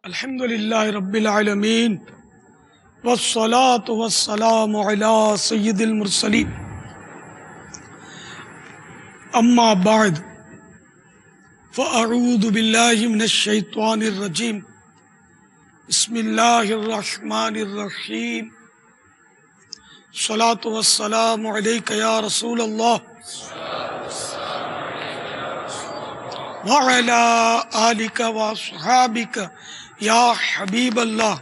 الحمد للہ رب العالمین والصلاة والسلام علی سید المرسلین اما بعد فاعوذ باللہ من الشیطان الرجیم بسم اللہ الرحمن الرحیم الصلاة والسلام علیک یا رسول اللہ وعلی آلک واصحابک یا حبیب اللہ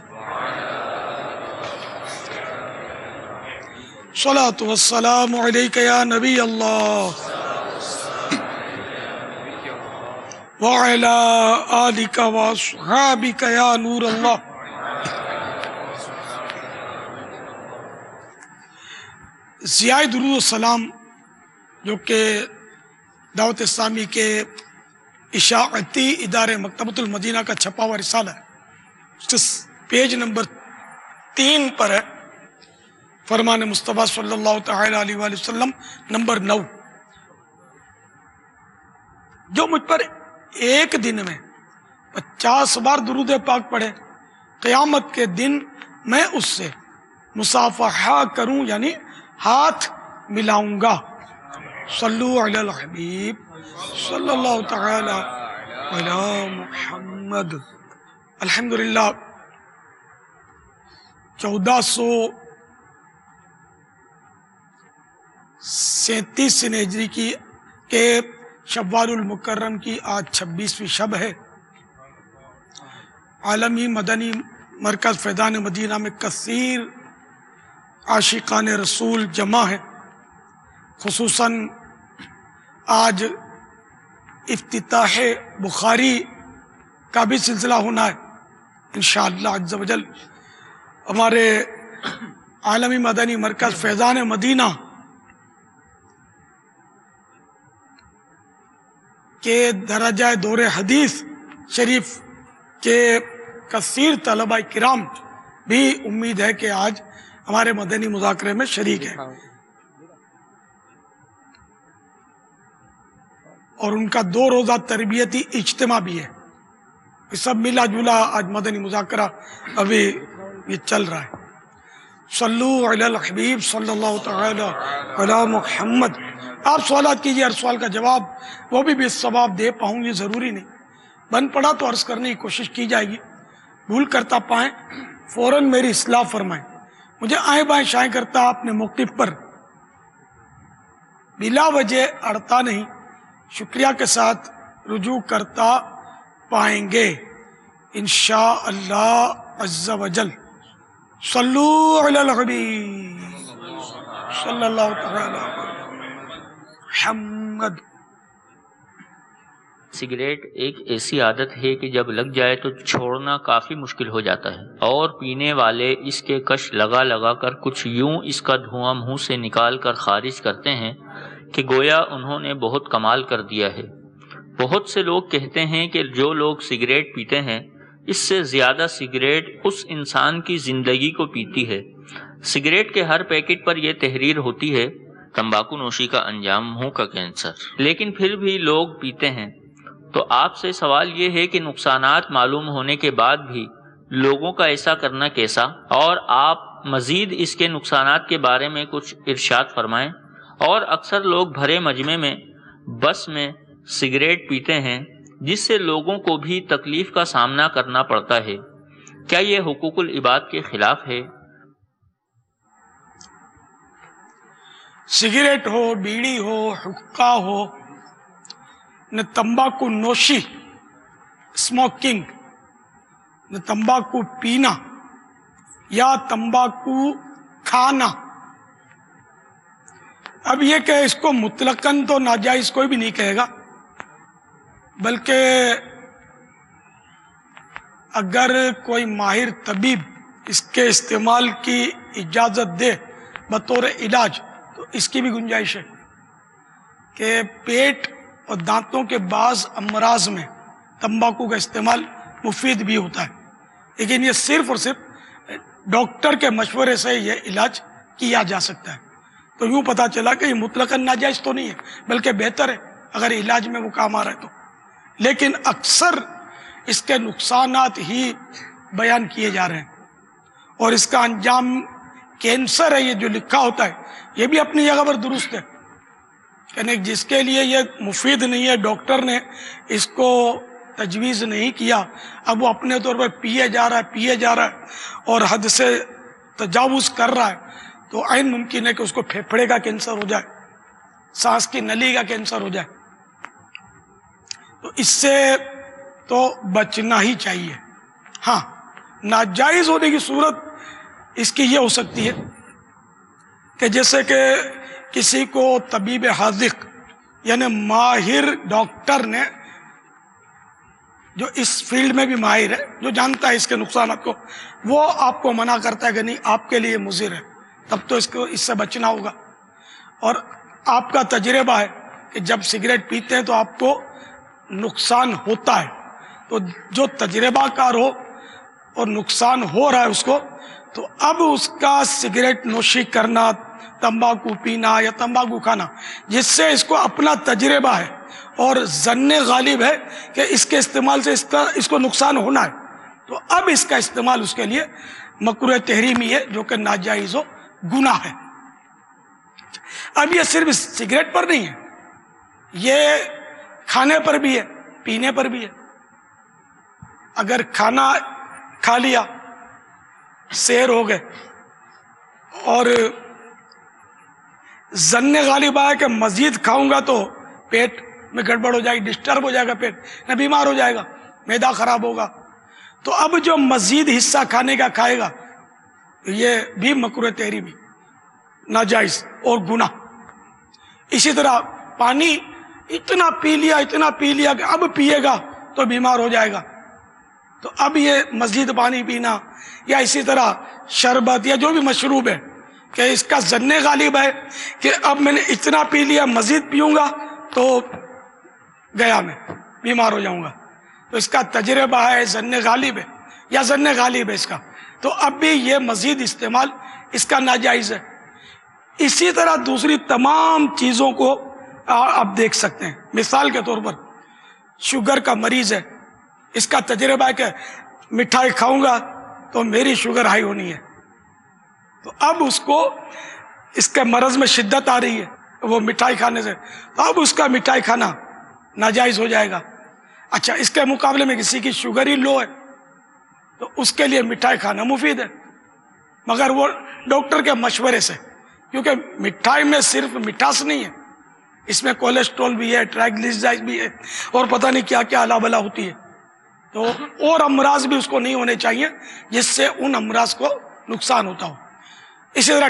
صلاۃ والسلام علیک یا نبی اللہ وعلی آلک واصحابک یا نور اللہ۔ ضیاء درود و سلام جو کہ دعوت اسلامی کے اشاعتی ادارے مکتبۃ المدینہ کا چھپا ہوا رسالہ ہے، پیج نمبر 3 پر ہے، فرمان مصطفیٰ صلی اللہ تعالی علیہ وآلہ وسلم نمبر 9، جو مجھ پر ایک دن میں 50 بار درود پاک پڑھے، قیامت کے دن میں اس سے مصافحہ کروں یعنی ہاتھ ملاؤں گا۔ صلو علی الحبیب صلی اللہ تعالی علی محمد۔ الحمدللہ 1437 ہجری کی کے شوال المکرم کی آج 26ویں شب ہے۔ عالمی مدنی مرکز فیضان مدینہ میں کثیر عاشقان رسول جمع ہے، خصوصاً آج افتتاح بخاری کا بھی سلسلہ ہونا ہے انشاءاللہ عز و جل۔ ہمارے عالمی مدنی مرکز فیضان مدینہ کے درجہ دور حدیث شریف کے کثیر طلبہ کرام بھی امید ہے کہ آج ہمارے مدنی مذاکرے میں شریک ہیں، اور ان کا 2 روزہ تربیتی اجتماع بھی ہے۔ یہ سب ملا جلا آج مدنی مذاکرہ ابھی یہ چل رہا ہے۔ صلو علی الحبیب صلی اللہ تعالی علی محمد۔ آپ سوالات کیجئے، ہر سوال کا جواب وہ بھی ثواب دے پاؤں یہ ضروری نہیں، بن پڑا تو عرض کرنے کی کوشش کی جائے گی، بھول کرتا پائیں فوراً میری اصلاح فرمائیں، مجھے آئیں بائیں شائیں کرتا اپنے موقف پر بلا وجہ اڑتا نہیں، شکریہ کے ساتھ رجوع کرتا پائیں گے انشاءاللہ عز و جل۔ صلو علی الحبیب صلی اللہ تعالی محمد۔ سگریٹ ایک ایسی عادت ہے کہ جب لگ جائے تو چھوڑنا کافی مشکل ہو جاتا ہے، اور پینے والے اس کے کش لگا لگا کر کچھ یوں اس کا دھواں منہ سے نکال کر خارج کرتے ہیں کہ گویا انہوں نے بہت کمال کر دیا ہے۔ بہت سے لوگ کہتے ہیں کہ جو لوگ سگریٹ پیتے ہیں اس سے زیادہ سگریٹ اس انسان کی زندگی کو پیتی ہے۔ سگریٹ کے ہر پیکٹ پر یہ تحریر ہوتی ہے، تمباکو نوشی کا انجام منہ کا کینسر، لیکن پھر بھی لوگ پیتے ہیں۔ تو آپ سے سوال یہ ہے کہ نقصانات معلوم ہونے کے بعد بھی لوگوں کا ایسا کرنا کیسا، اور آپ مزید اس کے نقصانات کے بارے میں کچھ ارشاد فرمائیں۔ اور اکثر لوگ بھرے مجمع میں بس میں سگریٹ پیتے ہیں جس سے لوگوں کو بھی تکلیف کا سامنا کرنا پڑتا ہے، کیا یہ حقوق العباد کے خلاف ہے؟ سگریٹ ہو، بیڑی ہو، حقہ ہو، نہ تمباکو نوشی اسموکنگ، نہ تمباکو پینا یا تمباکو کھانا، اب یہ کہ اس کو مطلقاً تو ناجائز کوئی بھی نہیں کہے گا، بلکہ اگر کوئی ماہر طبیب اس کے استعمال کی اجازت دے بطور علاج تو اس کی بھی گنجائش ہے کہ پیٹ اور دانتوں کے بعض امراض میں تمباکو کا استعمال مفید بھی ہوتا ہے، لیکن یہ صرف اور صرف ڈاکٹر کے مشورے سے یہ علاج کیا جا سکتا ہے۔ تو یوں پتہ چلا کہ یہ مطلقاً ناجائز تو نہیں ہے، بلکہ بہتر ہے اگر علاج میں وہ کام آ رہا ہے تو۔ لیکن اکثر اس کے نقصانات ہی بیان کیے جا رہے ہیں، اور اس کا انجام کینسر ہے، یہ جو لکھا ہوتا ہے یہ بھی اپنی جگہ پر درست ہے، یعنی جس کے لیے یہ مفید نہیں ہے، ڈاکٹر نے اس کو تجویز نہیں کیا، اب وہ اپنے طور پر پیے جا رہا ہے اور حد سے تجاوز کر رہا ہے، تو عین ممکن ہے کہ اس کو پھیپھڑے کا کینسر ہو جائے، سانس کی نلی کا کینسر ہو جائے، تو اس سے تو بچنا ہی چاہیے۔ ہاں، ناجائز ہونے کی صورت اس کی یہ ہو سکتی ہے کہ جیسے کہ کسی کو طبیب حاذق یعنی ماہر ڈاکٹر نے، جو اس فیلڈ میں بھی ماہر ہے، جو جانتا ہے اس کے نقصانات کو، وہ آپ کو منع کرتا ہے کہ نہیں آپ کے لیے مضر ہے، تب تو اس سے بچنا ہوگا، اور آپ کا تجربہ ہے کہ جب سگریٹ پیتے ہیں تو آپ کو نقصان ہوتا ہے، تو جو تجربہ کار ہو اور نقصان ہو رہا ہے اس کو، تو اب اس کا سگریٹ نوشی کرنا، تمباکو پینا یا تمباکو کھانا، جس سے اس کو اپنا تجربہ ہے اور ظن غالب ہے کہ اس کے استعمال سے اس کو نقصان ہونا ہے، تو اب اس کا استعمال اس کے لیے مکروہ تحریمی ہے، جو کہ ناجائز و گناہ ہے۔ اب یہ صرف سگریٹ پر نہیں ہے، یہ کھانے پر بھی ہے، پینے پر بھی ہے۔ اگر کھانا کھا لیا، سیر ہو گئے، اور ظن غالب آیا کہ مزید کھاؤں گا تو پیٹ میں گڑبڑ ہو جائے گی، ڈسٹرب ہو جائے گا پیٹ، نہ بیمار ہو جائے گا، معدہ خراب ہوگا، تو اب جو مزید حصہ کھانے کا کھائے گا یہ بھی مکروہ تحریمی، ناجائز اور گناہ۔ اسی طرح پانی اتنا پی لیا کہ اب پیے گا تو بیمار ہو جائے گا، تو اب یہ مزید پانی پینا، یا اسی طرح شربت یا جو بھی مشروب ہے کہ اس کا ظن غالب ہے کہ اب میں نے اتنا پی لیا، مزید پیوں گا تو گیا میں بیمار ہو جاؤں گا، تو اس کا تجربہ ہے، ظن غالب ہے یا ظن غالب ہے اس کا، تو اب بھی یہ مزید استعمال اس کا ناجائز ہے۔ اسی طرح دوسری تمام چیزوں کو آپ دیکھ سکتے ہیں، مثال کے طور پر شوگر کا مریض ہے، اس کا تجربہ ہے کہ مٹھائی کھاؤں گا تو میری شوگر ہائی ہونی ہے، تو اب اس کو اس کے مرض میں شدت آ رہی ہے وہ مٹھائی کھانے سے، تو اب اس کا مٹھائی کھانا ناجائز ہو جائے گا۔ اچھا، اس کے مقابلے میں کسی کی شوگر ہی لو ہے تو اس کے لیے مٹھائی کھانا مفید ہے، مگر وہ ڈاکٹر کے مشورے سے، کیونکہ مٹھائی میں صرف مٹھاس نہیں ہے، اس میں کولیسٹرول بھی ہے، ٹرائیگلیسیرائڈ بھی ہے، اور پتہ نہیں کیا کیا الا بلا ہوتی ہے، تو اور امراض بھی اس کو نہیں ہونے چاہیے جس سے ان امراض کو نقصان ہوتا ہو۔ اسی طرح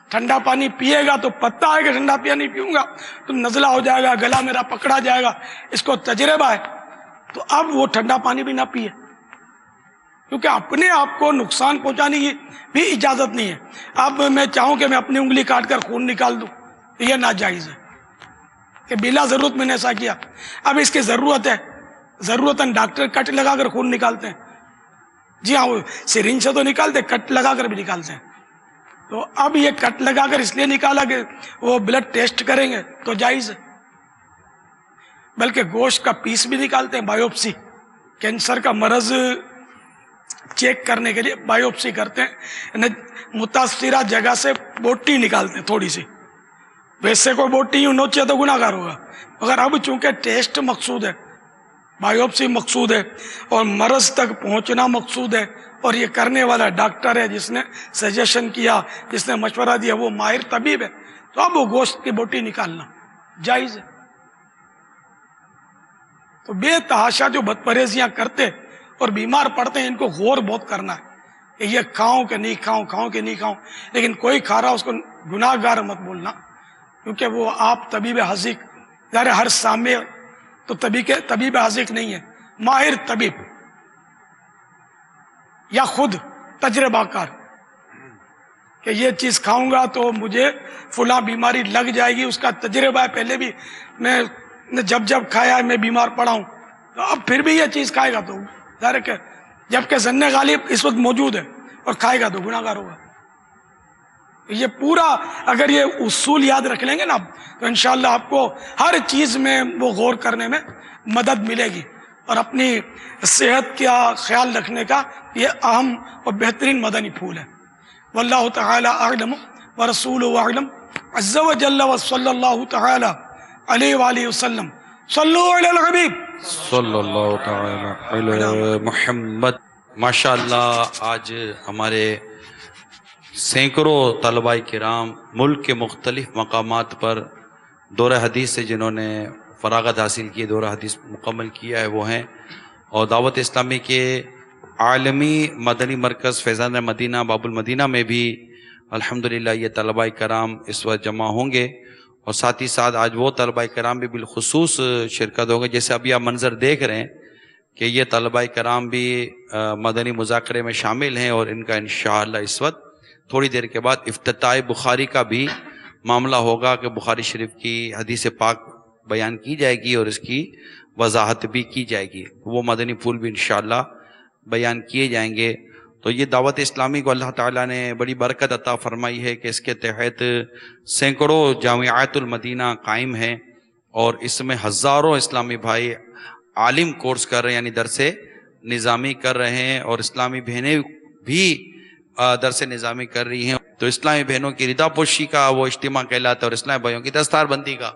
ٹھنڈا پانی پیے گا تو پتہ ہے کہ ٹھنڈا پانی پیوں گا تو نزلہ ہو جائے گا، گلا میرا پکڑا جائے گا، اس کو تجربہ ہے، تو اب وہ ٹھنڈا پانی بھی نہ پیے، کیونکہ اپنے آپ کو نقصان پہنچانے کی بھی اجازت نہیں ہے۔ اب میں چاہوں کہ میں اپنی انگلی کاٹ کر خون نکال دوں، یہ ناجائز ہے کہ بلا ضرورت میں نے ایسا کیا۔ اب اس کی ضرورت ہے، ضرورتاً ڈاکٹر کٹ لگا کر خون نکالتے ہیں، جی ہاں، وہ سرنج سے تو نکالتے، کٹ لگا کر بھی نکالتے ہیں، تو اب یہ کٹ لگا کر اس لیے نکالا کہ وہ بلڈ ٹیسٹ کریں گے تو جائز ہے، بلکہ گوشت کا پیس بھی نکالتے ہیں، بایوپسی، کینسر کا مرض چیک کرنے کے لیے بایوپسی کرتے ہیں، متاثرہ جگہ سے بوٹی نکالتے ہیں تھوڑی سی، ویسے کوئی بوٹی یوں نوچے تو گناہ گار ہوگا، مگر اب چونکہ ٹیسٹ مقصود ہے، بایوپسی مقصود ہے، اور مرض تک پہنچنا مقصود ہے، اور یہ کرنے والا ڈاکٹر ہے جس نے سجیشن کیا، جس نے مشورہ دیا، وہ ماہر طبیب ہے، تو اب وہ گوشت کی بوٹی نکالنا جائز ہے۔ تو بے تحاشا جو بد پرہیزیاں کرتے اور بیمار پڑتے ہیں، ان کو غور بہت کرنا ہے کہ یہ کھاؤں کہ نہیں کھاؤں، کھاؤں کہ نہیں کھاؤں، لیکن کوئی کھا رہا اس کو گناہ گار مت بولنا، کیونکہ وہ آپ طبیب حاذق، ظاہر ہر سامع تو طبیب حاذق نہیں ہے، ماہر طبیب یا خود تجربہ کار، کہ یہ چیز کھاؤں گا تو مجھے فلاں بیماری لگ جائے گی، اس کا تجربہ ہے، پہلے بھی میں جب کھایا ہے میں بیمار پڑا ہوں، تو اب پھر بھی یہ چیز کھائے گا تو ظاہر ہے کہ جبکہ ظن غالب اس وقت موجود ہے اور کھائے گا تو گناہ گار ہوگا۔ یہ پورا اگر یہ اصول یاد رکھ لیں گے نا تو انشاءاللہ آپ کو ہر چیز میں وہ غور کرنے میں مدد ملے گی، اور اپنی صحت کا خیال رکھنے کا یہ اہم اور بہترین مدنی پھول ہے. واللہ تعالی اعلم ورسولہ اعلم عز وجل وصلی اللہ تعالی علیہ وآلہ وسلم. صلو علی الحبیب صلی اللہ تعالی علی محمد. ماشاءاللہ آج ہمارے سینکڑوں طلباء کرام ملک کے مختلف مقامات پر دورہ حدیث سے جنہوں نے فراغت حاصل کی، دورہ حدیث مکمل کیا ہے، وہ ہیں. اور دعوت اسلامی کے عالمی مدنی مرکز فیضان مدینہ باب المدینہ میں بھی الحمدللہ یہ طلباء کرام اس وقت جمع ہوں گے. اور ساتھ ہی ساتھ آج وہ طلباء کرام بھی بالخصوص شرکت ہوں گے. جیسے ابھی آپ منظر دیکھ رہے ہیں کہ یہ طلباء کرام بھی مدنی مذاکرے میں شامل ہیں، اور ان کا انشاءاللہ اس وقت تھوڑی دیر کے بعد افتتاح بخاری کا بھی معاملہ ہوگا کہ بخاری شریف کی حدیث پاک بیان کی جائے گی اور اس کی وضاحت بھی کی جائے گی. وہ مدنی پھول بھی انشاءاللہ بیان کیے جائیں گے. تو یہ دعوت اسلامی کو اللہ تعالیٰ نے بڑی برکت عطا فرمائی ہے کہ اس کے تحت سینکڑوں جامعات المدینہ قائم ہیں، اور اس میں ہزاروں اسلامی بھائی عالم کورس کر رہے ہیں، یعنی درس نظامی کر رہے ہیں، اور اسلامی بہنیں بھی درس نظامی کر رہی ہیں. تو اسلامی بہنوں کی ردا پوشی کا وہ اجتماع کہلاتا ہے، اور اسلامی بھائیوں کی دستار بندی کا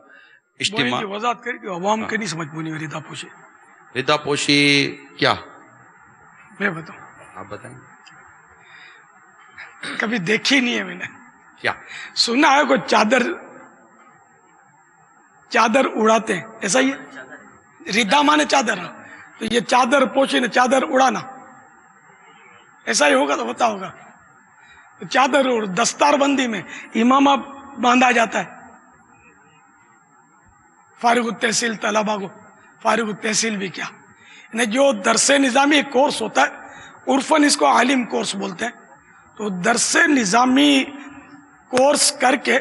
اجتماع. وضاحت کر کے عوام کے نہیں سمجھ پونی ردا پوشی. ردا پوشی کیا؟ میں بتاؤں، آپ بتائیں. کبھی دیکھی نہیں ہے میں نے. کیا سنا ہے کوئی چادر اڑاتے ہیں، ایسا ہی ہے. ردا مانے چادر، تو یہ چادر پوشی نے چادر اڑانا، ایسا ہی ہوگا تو ہوتا ہوگا. چادر اور دستار بندی میں امامہ باندھا جاتا ہے. فارغ التحصیل طلبہ کو فارغ التحصیل بھی کیا، یعنی جو درس نظامی کورس ہوتا ہے عرفاً اس کو عالم کورس بولتے ہیں. تو درس نظامی کورس کر کے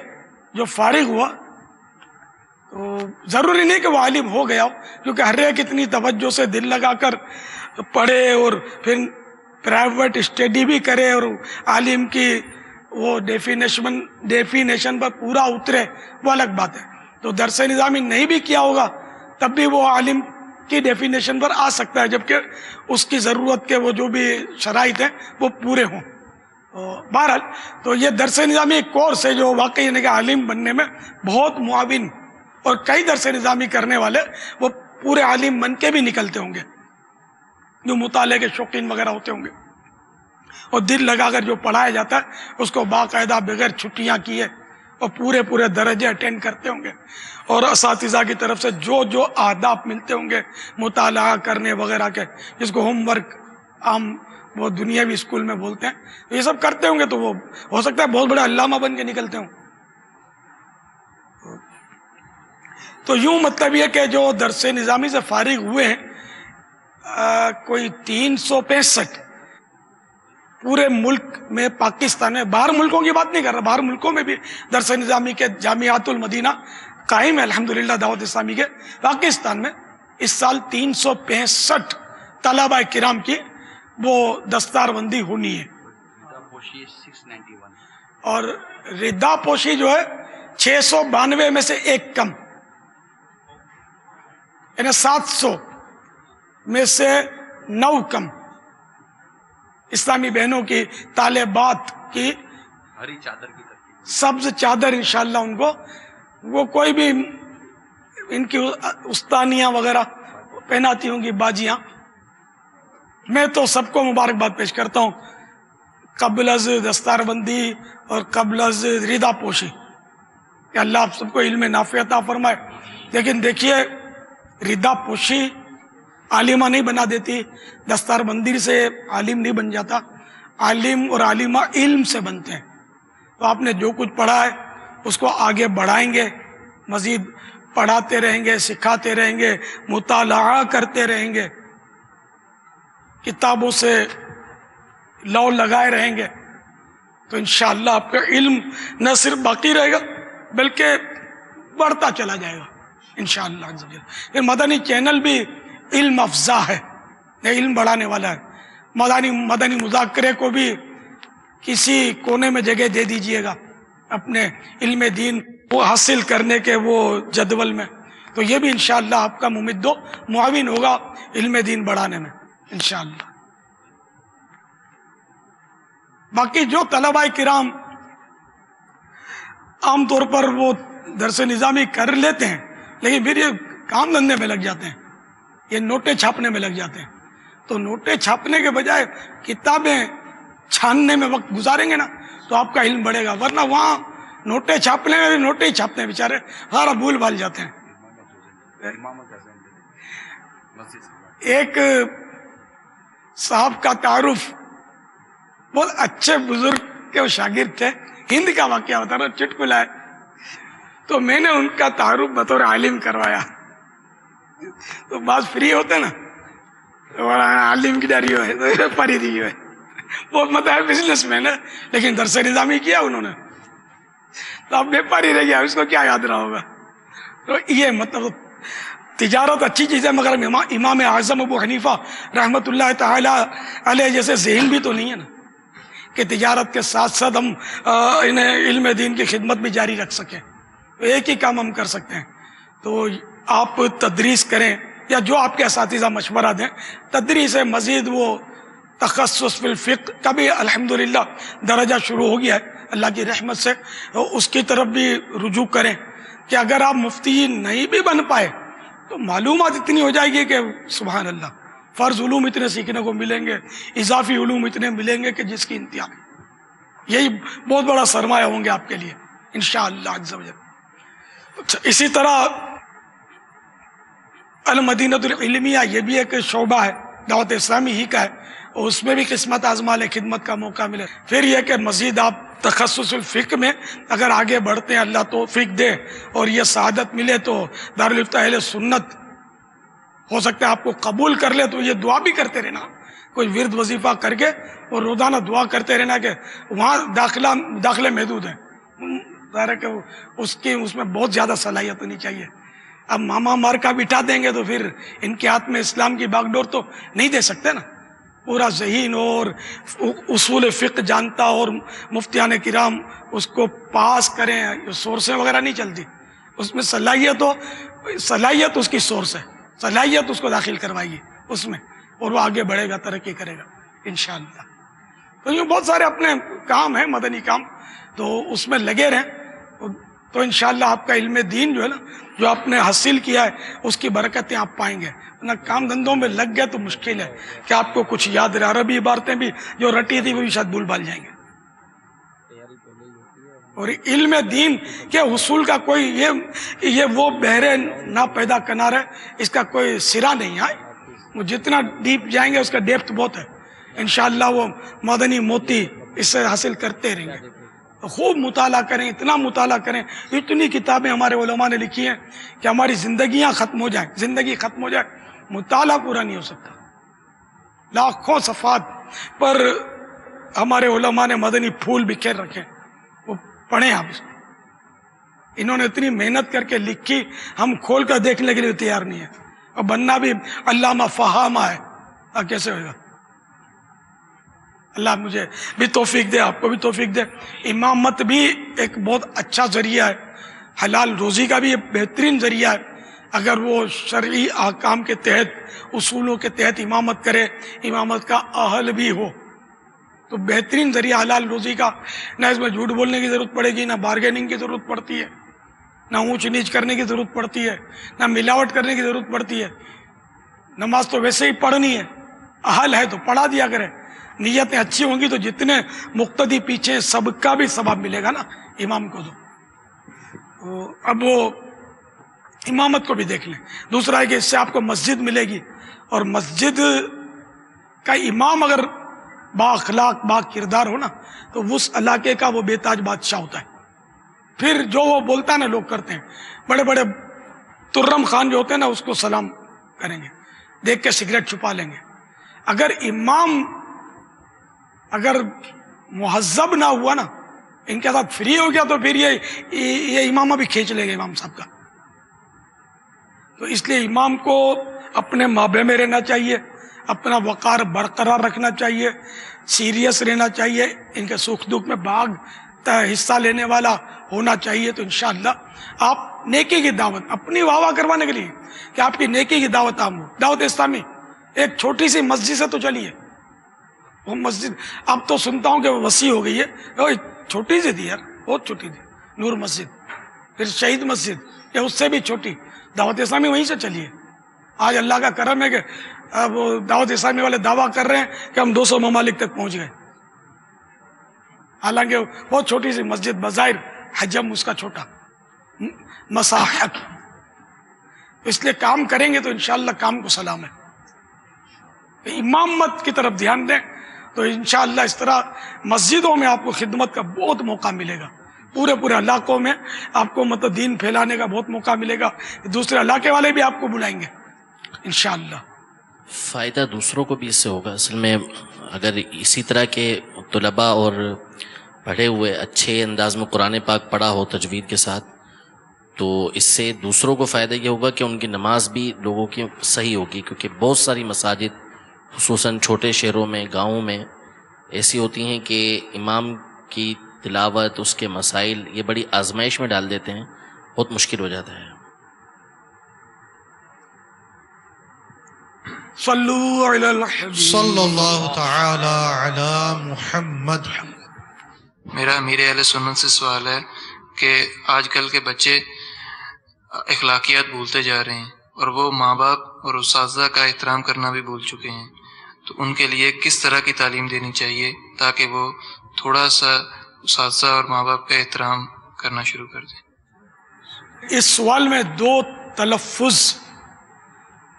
جو فارغ ہوا تو ضروری نہیں کہ وہ عالم ہو گیا ہو، کیونکہ ہر ایک اتنی توجہ سے دل لگا کر پڑھے اور پھر پرائیویٹ اسٹڈی بھی کرے اور عالم کی وہ ڈیفینیشن پر پورا اترے، وہ الگ بات ہے. تو درس نظامی نہیں بھی کیا ہوگا تب بھی وہ عالم کی ڈیفینیشن پر آ سکتا ہے، جبکہ اس کی ضرورت کے وہ جو بھی شرائط ہیں وہ پورے ہوں. بہرحال تو یہ درس نظامی ایک کورس ہے جو واقعی یعنی کہ عالم بننے میں بہت معاون، اور کئی درس نظامی کرنے والے وہ پورے عالم بن کے بھی نکلتے ہوں گے، جو مطالعے کے شوقین وغیرہ ہوتے ہوں گے، اور دل لگا کر جو پڑھایا جاتا ہے اس کو باقاعدہ بغیر چھٹیاں کیے اور پورے درجے اٹینڈ کرتے ہوں گے. اور اساتذہ کی طرف سے جو آداب ملتے ہوں گے مطالعہ کرنے وغیرہ کے، جس کو ہوم ورک عام وہ دنیاوی اسکول میں بولتے ہیں، یہ سب کرتے ہوں گے تو وہ ہو سکتا ہے بہت بڑے علامہ بن کے نکلتے ہوں. تو یوں مطلب یہ کہ جو درس نظامی سے فارغ ہوئے ہیں کوئی 365 پورے ملک میں، پاکستان میں، باہر ملکوں کی بات نہیں کر رہا، باہر ملکوں میں بھی درس نظامی کے جامعات المدینہ قائم ہے الحمدللہ دعوت اسلامی کے. پاکستان میں اس سال 365 طلباء کرام کی وہ دستار بندی ہونی ہے، اور ردا پوشی جو ہے 692 میں سے ایک کم، یعنی 700 میں سے 9 کم اسلامی بہنوں کی طالبات کی ہری چادر کی سبز چادر انشاءاللہ ان کو، وہ کوئی بھی ان کی استانیاں وغیرہ پہناتی ہوں گی باجیاں. میں تو سب کو مبارکباد پیش کرتا ہوں قبل از دستار بندی اور قبل از ردا پوشی، کہ اللہ آپ سب کو علم نافع عطا فرمائے. لیکن دیکھیے ردا پوشی عالمہ نہیں بنا دیتی، دستار بندی سے عالم نہیں بن جاتا. عالم اور عالمہ علم سے بنتے ہیں. تو آپ نے جو کچھ پڑھا ہے اس کو آگے بڑھائیں گے، مزید پڑھاتے رہیں گے، سکھاتے رہیں گے، مطالعہ کرتے رہیں گے، کتابوں سے لو لگائے رہیں گے، تو انشاءاللہ آپ کا علم نہ صرف باقی رہے گا بلکہ بڑھتا چلا جائے گا انشاءاللہ. پھر مدنی چینل بھی علم افزا ہے، علم بڑھانے والا ہے. مدنی مذاکرے کو بھی کسی کونے میں جگہ دے دیجئے گا اپنے علم دین وہ حاصل کرنے کے وہ جدول میں. تو یہ بھی انشاءاللہ آپ کا ممد و معاون ہوگا علم دین بڑھانے میں انشاءاللہ۔ باقی جو طلباء کرام عام طور پر وہ درس نظامی کر لیتے ہیں لیکن پھر یہ کام دھندے میں لگ جاتے ہیں، یہ نوٹیں چھاپنے میں لگ جاتے ہیں، تو نوٹیں چھاپنے کے بجائے کتابیں چھاننے میں وقت گزاریں گے نا تو آپ کا علم بڑھے گا، ورنہ وہاں نوٹیں چھاپنے میں نوٹیں ہی چھاپتے ہیں بیچارے، سارا بھول بھال جاتے ہیں۔ ایک صاحب کا تعارف، بہت اچھے بزرگ کے وہ شاگرد تھے، ہند کا واقعہ ہوتا ہے، چٹکلا ہے، تو میں نے ان کا تعارف بطور عالم کروایا، تو بعض فری ہوتے نا عالم کی ڈاری ہوئے پری دی ہوئے، وہ مطلب بزنس مین ہے لیکن درس نظامی کیا انہوں نے، تو اب بیپاری رہ گیا، اس کو کیا یاد رہا ہوگا۔ تو یہ مطلب تجارت اچھی چیز ہے، مگر امام اعظم ابو حنیفہ رحمۃ اللہ تعالی علیہ جیسے ذہن بھی تو نہیں ہے نا کہ تجارت کے ساتھ ساتھ ہم انہیں علم دین کی خدمت بھی جاری رکھ سکیں، ایک ہی کام ہم کر سکتے ہیں۔ تو آپ تدریس کریں یا جو آپ کے اساتذہ مشورہ دیں، تدریس ہے، مزید وہ تخصص فی الفقہ کا بھی الحمدللہ درجہ شروع ہو گیا ہے اللہ کی رحمت سے، اس کی طرف بھی رجوع کریں کہ اگر آپ مفتی نہیں بھی بن پائے تو معلومات اتنی ہو جائے گی کہ سبحان اللہ، فرض علوم اتنے سیکھنے کو ملیں گے، اضافی علوم اتنے ملیں گے کہ جس کی انتہا نہیں، یہی بہت بڑا سرمایہ ہوں گے آپ کے لیے انشاءاللہ عز و جل۔ اچھا، اسی طرح المدینہ العلمیہ یہ بھی ایک شعبہ ہے، دعوت اسلامی ہی کا ہے، اور اس میں بھی قسمت آزما لے، خدمت کا موقع ملے۔ پھر یہ کہ مزید آپ تخصص الفقہ میں اگر آگے بڑھتے ہیں، اللہ توفیق دے اور یہ سعادت ملے تو دارالفتہ اہل سنت ہو سکتا ہے آپ کو قبول کر لے، تو یہ دعا بھی کرتے رہنا، کوئی ورد وظیفہ کر کے اور روزانہ دعا کرتے رہنا کہ وہاں داخلے محدود ہیں، ظاہر ہے کہ اس میں بہت زیادہ صلاحیت ہونی چاہیے۔ اب ماما مارکا بٹھا دیں گے تو پھر ان کے ہاتھ میں اسلام کی باغ ڈور تو نہیں دے سکتے نا، پورا ذہین اور اصول فقہ جانتا اور مفتیان کرام اس کو پاس کریں، سورسیں وغیرہ نہیں چلتی، اس میں صلاحیت اس کی سورس ہے، صلاحیت اس کو داخل کروائیے اس میں، اور وہ آگے بڑھے گا، ترقی کرے گا انشاءاللہ۔ تو یہ بہت سارے اپنے کام ہیں، مدنی کام، تو اس میں لگے رہیں تو انشاءاللہ آپ کا علم دین جو ہے نا، جو آپ نے حاصل کیا ہے اس کی برکتیں آپ پائیں گے۔ ورنہ کام دھندوں میں لگ گئے تو مشکل ہے کہ آپ کو کچھ یاد رہے، عربی عبارتیں بھی جو رٹی تھی وہ بھی شاید بھول بھال جائیں گے۔ اور علم دین کے حصول کا کوئی یہ وہ بہرے نہ پیدا کنار ہے، اس کا کوئی سرا نہیں ہے، وہ جتنا ڈیپ جائیں گے اس کا ڈیپتھ بہت ہے، انشاءاللہ وہ مدنی موتی اس سے حاصل کرتے رہیں گے۔ خوب مطالعہ کریں، اتنا مطالعہ کریں، اتنی کتابیں ہمارے علماء نے لکھی ہیں کہ ہماری زندگیاں ختم ہو جائیں، زندگی ختم ہو جائے، مطالعہ پورا نہیں ہو سکتا۔ لاکھوں صفحات پر ہمارے علماء نے مدنی پھول بکھیر رکھے، وہ پڑھیں آپ اس کو، انہوں نے اتنی محنت کر کے لکھی، ہم کھول کر دیکھنے کے لیے تیار نہیں ہے، اور بننا بھی علامہ فہامہ ہے، اب کیسے ہوگا؟ اللہ مجھے بھی توفیق دے، آپ کو بھی توفیق دے۔ امامت بھی ایک بہت اچھا ذریعہ ہے، حلال روزی کا بھی ایک بہترین ذریعہ ہے، اگر وہ شرعی احکام کے تحت، اصولوں کے تحت امامت کرے، امامت کا اہل بھی ہو، تو بہترین ذریعہ حلال روزی کا۔ نہ اس میں جھوٹ بولنے کی ضرورت پڑے گی، نہ بارگیننگ کی ضرورت پڑتی ہے، نہ اونچ نیچ کرنے کی ضرورت پڑتی ہے، نہ ملاوٹ کرنے کی ضرورت پڑتی ہے۔ نماز تو ویسے ہی پڑھنی ہے، اہل ہے تو پڑھا دیا کرے، نیتیں اچھی ہوں گی تو جتنے مقتدی پیچھے سب کا بھی ثواب ملے گا نا امام کو۔ تو اب وہ امامت کو بھی دیکھ لیں۔ دوسرا ہے کہ اس سے آپ کو مسجد ملے گی، اور مسجد کا امام اگر با اخلاق با کردار ہو نا تو اس علاقے کا وہ بے تاج بادشاہ ہوتا ہے، پھر جو وہ بولتا ہے نا لوگ کرتے ہیں۔ بڑے بڑے ترم خان جو ہوتے ہیں نا اس کو سلام کریں گے، دیکھ کے سگریٹ چھپا لیں گے۔ اگر امام اگر مہذب نہ ہوا نا، ان کے ساتھ فری ہو گیا تو پھر یہ امامہ بھی کھینچ لے گا امام صاحب کا۔ تو اس لیے امام کو اپنے مابے میں رہنا چاہیے، اپنا وقار برقرار رکھنا چاہیے، سیریس رہنا چاہیے، ان کے سکھ دکھ میں حصہ لینے والا ہونا چاہیے۔ تو انشاءاللہ آپ نیکی کی دعوت اپنی واہ واہ کروانے کے لیے کہ آپ کی نیکی کی دعوت عام ہو. دعوت اسلامی ایک چھوٹی سی مسجد سے تو چلی ہے. وہ مسجد اب تو سنتا ہوں کہ وہ وسیع ہو گئی ہے. وہ چھوٹی سی تھی یار, بہت چھوٹی تھی, نور مسجد, پھر شہید مسجد, یا اس سے بھی چھوٹی. دعوت اسلامی وہیں سے چلی ہے. آج اللہ کا کرم ہے کہ اب دعوت اسلامی والے دعویٰ کر رہے ہیں کہ ہم 200 ممالک تک پہنچ گئے, حالانکہ بہت چھوٹی سی مسجد, بظاہر حجم اس کا چھوٹا, مساحت. اس لیے کام کریں گے تو انشاءاللہ کام کو سلام ہے. امامت کی طرف دھیان دیں تو انشاءاللہ اس طرح مسجدوں میں آپ کو خدمت کا بہت موقع ملے گا. پورے علاقوں میں آپ کو مطلب دین پھیلانے کا بہت موقع ملے گا. دوسرے علاقے والے بھی آپ کو بلائیں گے انشاءاللہ. فائدہ دوسروں کو بھی اس سے ہوگا. اصل میں اگر اسی طرح کے طلباء اور پڑھے ہوئے اچھے انداز میں قرآن پاک پڑھا ہو تجوید کے ساتھ, تو اس سے دوسروں کو فائدہ یہ ہوگا کہ ان کی نماز بھی لوگوں کی صحیح ہوگی. کیونکہ بہت ساری مساجد خصوصاً چھوٹے شہروں میں, گاؤں میں ایسی ہوتی ہیں کہ امام کی تلاوت, اس کے مسائل یہ بڑی آزمائش میں ڈال دیتے ہیں, بہت مشکل ہو جاتا ہے. صلو علی الحبیب صلی اللہ تعالی علی محمد. میرا امیر اہل سنت سے سوال ہے کہ آج کل کے بچے اخلاقیات بھولتے جا رہے ہیں اور وہ ماں باپ اور اساتذہ کا احترام کرنا بھی بھول چکے ہیں, تو ان کے لیے کس طرح کی تعلیم دینی چاہیے تاکہ وہ تھوڑا سا اساتذہ اور ماں باپ کا احترام کرنا شروع کر دیں؟ اس سوال میں دو تلفظ,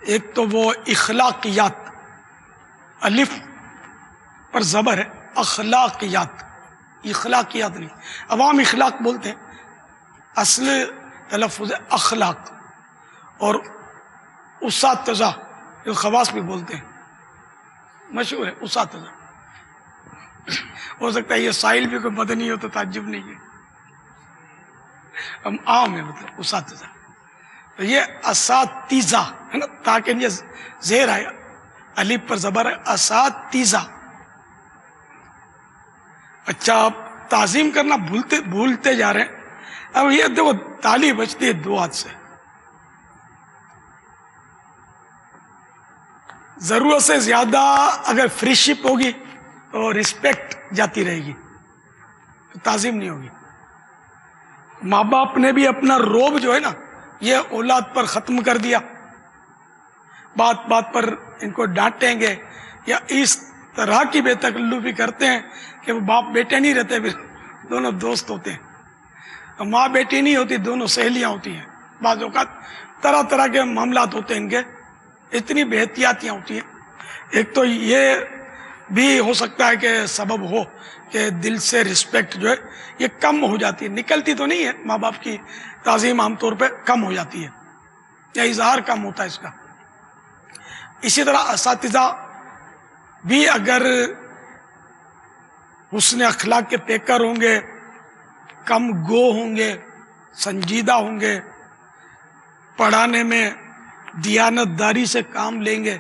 ایک تو وہ اخلاقیات, الف پر زبر ہے, اخلاقیات, اخلاقیات نہیں, عوام اخلاق بولتے ہیں, اصل تلفظ ہے اخلاق. اور اساتذہ جو خواص بھی بولتے ہیں, مشہور ہے اساتذہ. ہو سکتا ہے یہ سائل بھی کوئی مدنی ہو تو تعجب نہیں ہے, ہم عام ہے مطلب اساتذہ. تو یہ اساتذہ ہے نا, تاکہ یہ زیر آیا, الف پر زبر ہے, اساتذہ. اچھا, آپ تعظیم کرنا بھولتے جا رہے ہیں. اب یہ دیکھو تالی بجتی ہے دو ہاتھ سے, ضرورت سے زیادہ اگر فری شپ ہوگی تو رسپیکٹ جاتی رہے گی, تو تعظیم نہیں ہوگی. ماں باپ نے بھی اپنا روب جو ہے نا یہ اولاد پر ختم کر دیا, بات بات پر ان کو ڈانٹیں گے یا اس طرح کی بے تکلفی کرتے ہیں کہ وہ باپ بیٹے نہیں رہتے, پھر دونوں دوست ہوتے ہیں. ماں بیٹی نہیں ہوتی, دونوں سہیلیاں ہوتی ہیں. بعض اوقات طرح طرح کے معاملات ہوتے ہیں ان کے, اتنی بے احتیاطیاں ہوتی ہیں. ایک تو یہ بھی ہو سکتا ہے کہ سبب ہو کہ دل سے رسپیکٹ جو ہے یہ کم ہو جاتی ہے, نکلتی تو نہیں ہے, ماں باپ کی تعظیم عام طور پہ کم ہو جاتی ہے یا اظہار کم ہوتا ہے اس کا. اسی طرح اساتذہ بھی اگر حسن اخلاق کے پیکر ہوں گے, کم گو ہوں گے, سنجیدہ ہوں گے, پڑھانے میں دیانت داری سے کام لیں گے,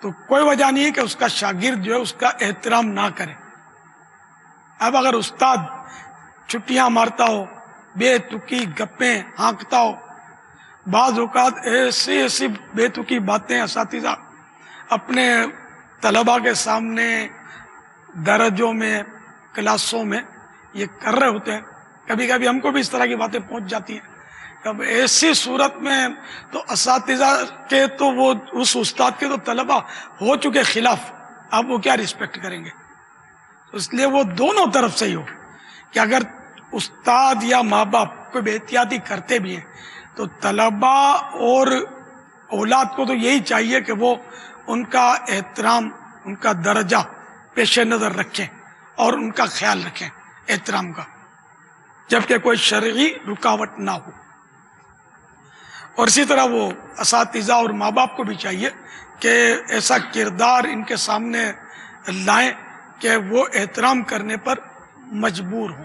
تو کوئی وجہ نہیں ہے کہ اس کا شاگرد جو ہے اس کا احترام نہ کرے. اب اگر استاد چھٹیاں مارتا ہو, بے تکی گپیں ہانکتا ہو, بعض اوقات ایسی بے تکی باتیں اساتذہ اپنے طلباء کے سامنے درجوں میں کلاسوں میں یہ کر رہے ہوتے ہیں, کبھی کبھی ہم کو بھی اس طرح کی باتیں پہنچ جاتی ہیں. اب ایسی صورت میں تو اساتذہ کے تو وہ اس استاد کے تو طلباء ہو چکے خلاف, اب وہ کیا رسپیکٹ کریں گے. اس لیے وہ دونوں طرف سے ہی ہو کہ اگر استاد یا ماں باپ کوئی بے احتیاطی کرتے بھی ہیں تو طلباء اور اولاد کو تو یہی چاہیے کہ وہ ان کا احترام, ان کا درجہ پیش نظر رکھیں اور ان کا خیال رکھیں احترام کا, جبکہ کوئی شرعی رکاوٹ نہ ہو. اور اسی طرح وہ اساتذہ اور ماں باپ کو بھی چاہیے کہ ایسا کردار ان کے سامنے لائیں کہ وہ احترام کرنے پر مجبور ہوں,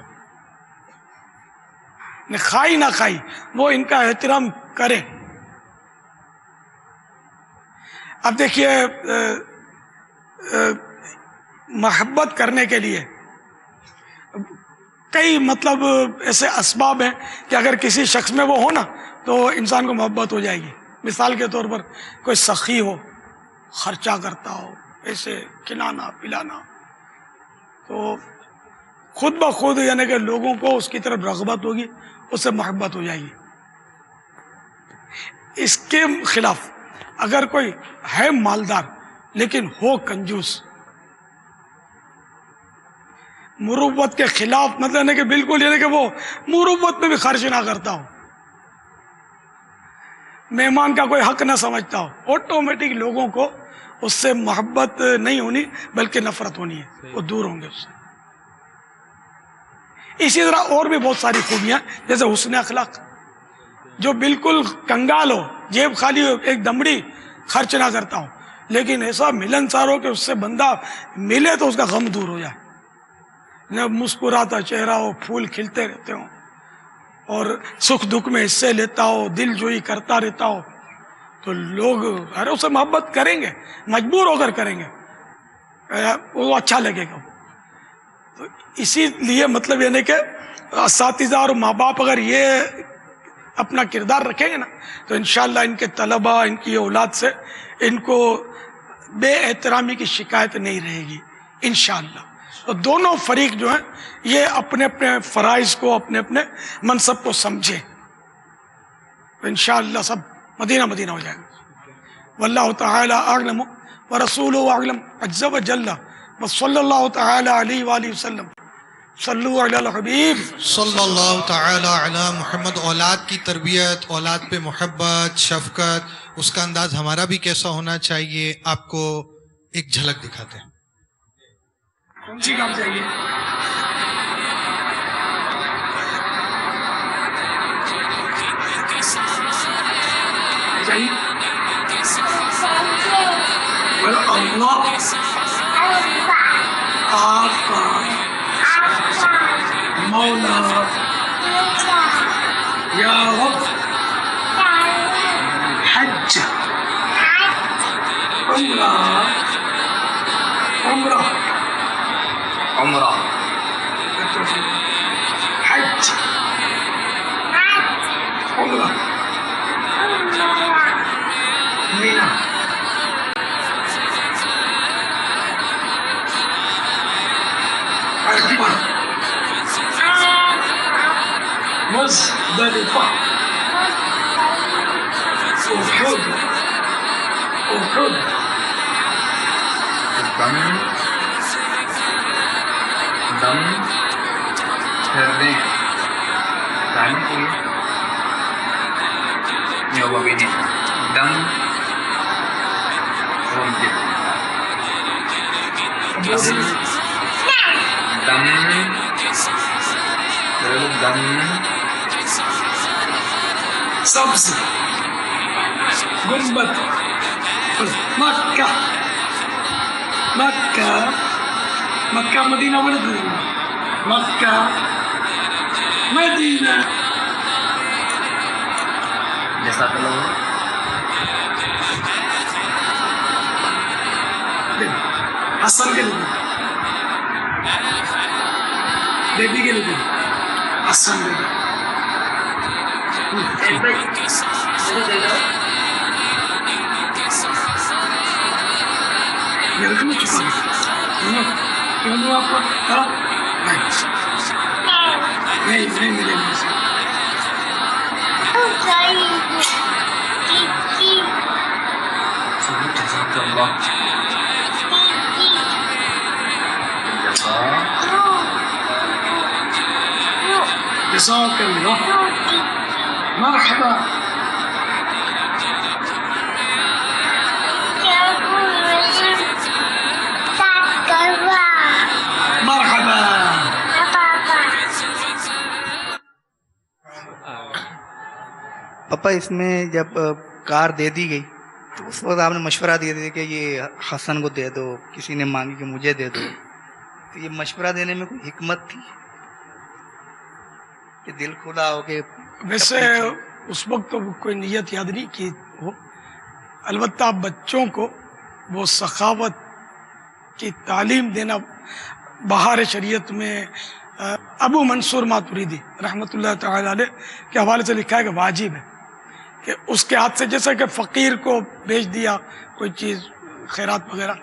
کھائی نہ کھائی وہ ان کا احترام کریں. اب دیکھیے محبت کرنے کے لیے کئی مطلب ایسے اسباب ہیں کہ اگر کسی شخص میں وہ ہو نا تو انسان کو محبت ہو جائے گی. مثال کے طور پر کوئی سخی ہو، خرچہ کرتا ہو، ایسے کھلانا پلانا، تو خود بخود یعنی کہ لوگوں کو اس کی طرف رغبت ہوگی، اس سے محبت ہو جائے گی. اس کے خلاف اگر کوئی ہے مالدار لیکن ہو کنجوس، مروت کے خلاف مطلب ہے کہ بالکل یعنی کہ وہ مروت میں بھی خرچ نہ کرتا ہو، مہمان کا کوئی حق نہ سمجھتا ہو، آٹومیٹک لوگوں کو اس سے محبت نہیں ہونی بلکہ نفرت ہونی ہے، وہ دور ہوں گے اس سے. اسی طرح اور بھی بہت ساری خوبیاں جیسے حسن اخلاق، جو بالکل کنگال ہو، جیب خالی ہو، ایک دمڑی خرچ نہ کرتا ہو، لیکن ایسا ملنسار ہو کہ اس سے بندہ ملے تو اس کا غم دور ہو جائے، نہ مسکراتا چہرہ ہو، پھول کھلتے رہتے ہوں، اور سکھ دکھ میں حصے لیتا ہو، دل جوئی کرتا رہتا ہو، تو لوگ ارے اسے محبت کریں گے، مجبور ہو کر کریں گے، وہ اچھا لگے گا. تو اسی لیے مطلب یہ نہیں کہ اساتذہ اور ماں باپ اگر یہ اپنا کردار رکھیں گے نا تو انشاءاللہ ان کے طلبہ، ان کی اولاد سے ان کو بے احترامی کی شکایت نہیں رہے گی انشاءاللہ. تو دونوں فریق جو ہیں یہ اپنے اپنے فرائض کو، اپنے اپنے منصب کو سمجھے، تو انشاءاللہ سب مدینہ مدینہ ہو جائے گا. واللہ تعالی اعلم ورسولہ اعلم عز وجل وصلی اللہ تعالی علیہ وآلہ وسلم. صلو علی الحبیب صلی اللہ تعالی علی محمد. اولاد کی تربیت، اولاد پہ محبت، شفقت، اس کا انداز ہمارا بھی کیسا ہونا چاہیے، آپ کو ایک جھلک دکھاتے ہیں. کون سی کام چاہیے؟ اللہ آقا مولا یا رب حج عمرہ عمرہ عمرہ حج عمرہ مینا عرفہ مزدلفہ احد احد دم پھر دیں ٹائم کو یہ بھی نہیں دم دم سبز گنبد مکہ مکہ مکہ مدینہ ولد مکہ مدینہ جیسا حسن کے لیے بیبی کے لیے حسن کے لیے نہیں ملے جزاك الله مرحبا مرحبا پاپا اس میں جب کار دے دی گئی تو اس وقت آپ نے مشورہ دیا تھا کہ یہ حسن کو دے دو، کسی نے مانگی کہ مجھے دے دو، تو یہ مشورہ دینے میں کوئی حکمت تھی کہ دل کھلا ہو کے؟ ویسے اس وقت تو کوئی نیت یاد نہیں کی ہو، البتہ بچوں کو وہ سخاوت کی تعلیم دینا بہار شریعت میں ابو منصور ماتوریدی رحمۃ اللہ تعالی علیہ کے حوالے سے لکھا ہے کہ واجب ہے کہ اس کے ہاتھ سے جیسے کہ فقیر کو بیچ دیا کوئی چیز خیرات وغیرہ،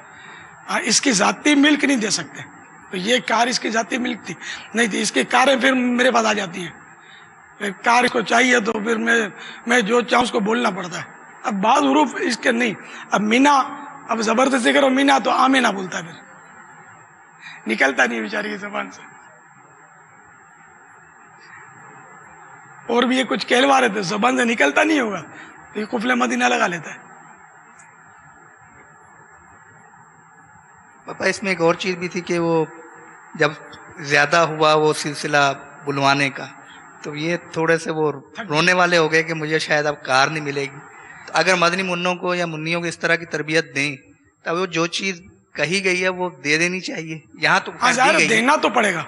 اس کی ذاتی ملک نہیں دے سکتے. تو یہ کار اس کی ذاتی ملک تھی نہیں تھی، اس کی کاریں پھر میرے پاس آ جاتی ہیں. کار کو چاہیے تو پھر میں جو چاہوں اس کو بولنا پڑتا ہے. اب بعض حروف اس کے نہیں، اب مینا اب زبردستی کرو مینا تو آمینا بولتا ہے، پھر نکلتا نہیں بیچاری کی زبان سے. اور بھی یہ کچھ کہلوا رہے تھے، زبان سے نکلتا نہیں ہوگا تو یہ قفل مدینہ لگا لیتا ہے. پاپا اس میں ایک اور چیز بھی تھی کہ وہ جب زیادہ ہوا وہ سلسلہ بلوانے کا تو یہ تھوڑے سے وہ رونے والے ہو گئے کہ مجھے شاید اب کار نہیں ملے گی. تو اگر مدنی منوں کو یا منیوں کو اس طرح کی تربیت دیں تو وہ جو چیز کہی گئی ہے وہ دے دینی چاہیے. یہاں تو دینا تو پڑے گا،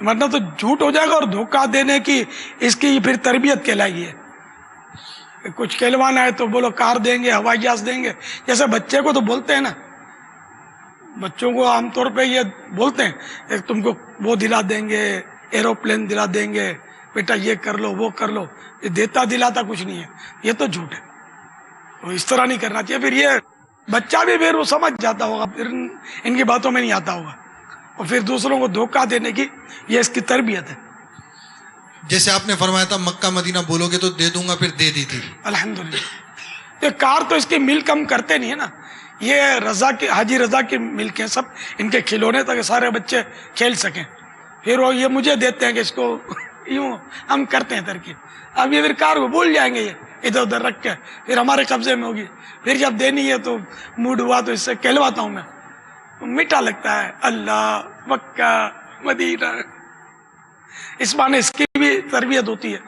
ورنہ تو جھوٹ ہو جائے گا. اور دھوکہ دینے کی اس کی پھر تربیت کہلائے ہے. کچھ کہلوانا ہے تو بولو کار دیں گے، ہوائی جہاز دیں گے. جیسے بچے کو تو بولتے ہیں نا، بچوں کو عام طور پہ یہ بولتے ہیں تم کو وہ دلا دیں گے، ایروپلین دلا دیں گے، بیٹا یہ کر لو وہ کر لو. یہ دیتا دلاتا کچھ نہیں ہے، یہ تو جھوٹ ہے. تو اس طرح نہیں کرنا چاہیے. پھر یہ بچہ بھی پھر وہ سمجھ جاتا ہوگا، پھر ان کی باتوں میں نہیں آتا ہوگا، اور پھر دوسروں کو دھوکہ دینے کی یہ اس کی تربیت ہے. جیسے آپ نے فرمایا تھا مکہ مدینہ بولو گے تو دے دوں گا، پھر دے دی تھی. الحمدللہ. یہ کار تو اس کی ملک ہم کرتے نہیں ہے نا، یہ رضا کی حاجی رضا کی ملک ہے سب، ان کے کھلونے تاکہ سارے بچے کھیل سکیں. پھر وہ یہ مجھے دیتے ہیں کہ اس کو یوں ہم کرتے ہیں ترکیب. اب یہ پھر کار کو بھول جائیں گے، یہ ادھر ادھر رکھ کے پھر ہمارے قبضے میں ہوگی. پھر جب دینی ہے تو موڈ ہوا تو اس سے کہلواتا ہوں میں، میٹھا لگتا ہے اللہ مکہ مدینہ. اس بہانے اس کی بھی تربیت ہوتی ہے،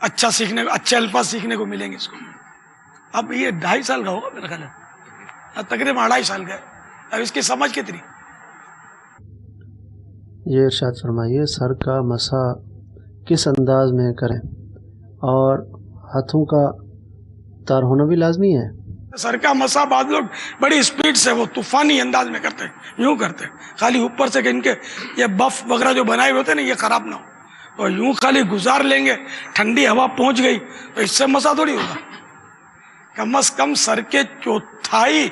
اچھا سیکھنے کو، اچھے الفاظ سیکھنے کو ملیں گے اس کو. اب یہ 2.5 سال کا ہوگا میرا خیال ہے، تقریباً 2.5 سال کا ہے. اب اس کی سمجھ کتنی؟ یہ ارشاد فرمائیے سر کا مسا کس انداز میں کریں اور ہاتھوں کا تر ہونا بھی لازمی ہے؟ سر کا مسا بعض لوگ بڑی اسپیڈ سے وہ طوفانی انداز میں کرتے ہیں، یوں کرتے ہیں خالی اوپر سے کہ ان کے یہ بف وغیرہ جو بنائے ہوتے ہیں نا یہ خراب نہ ہو، اور یوں خالی گزار لیں گے. ٹھنڈی ہوا پہنچ گئی تو اس سے مسا تھوڑی ہوگا. کم از کم سر کے 1/4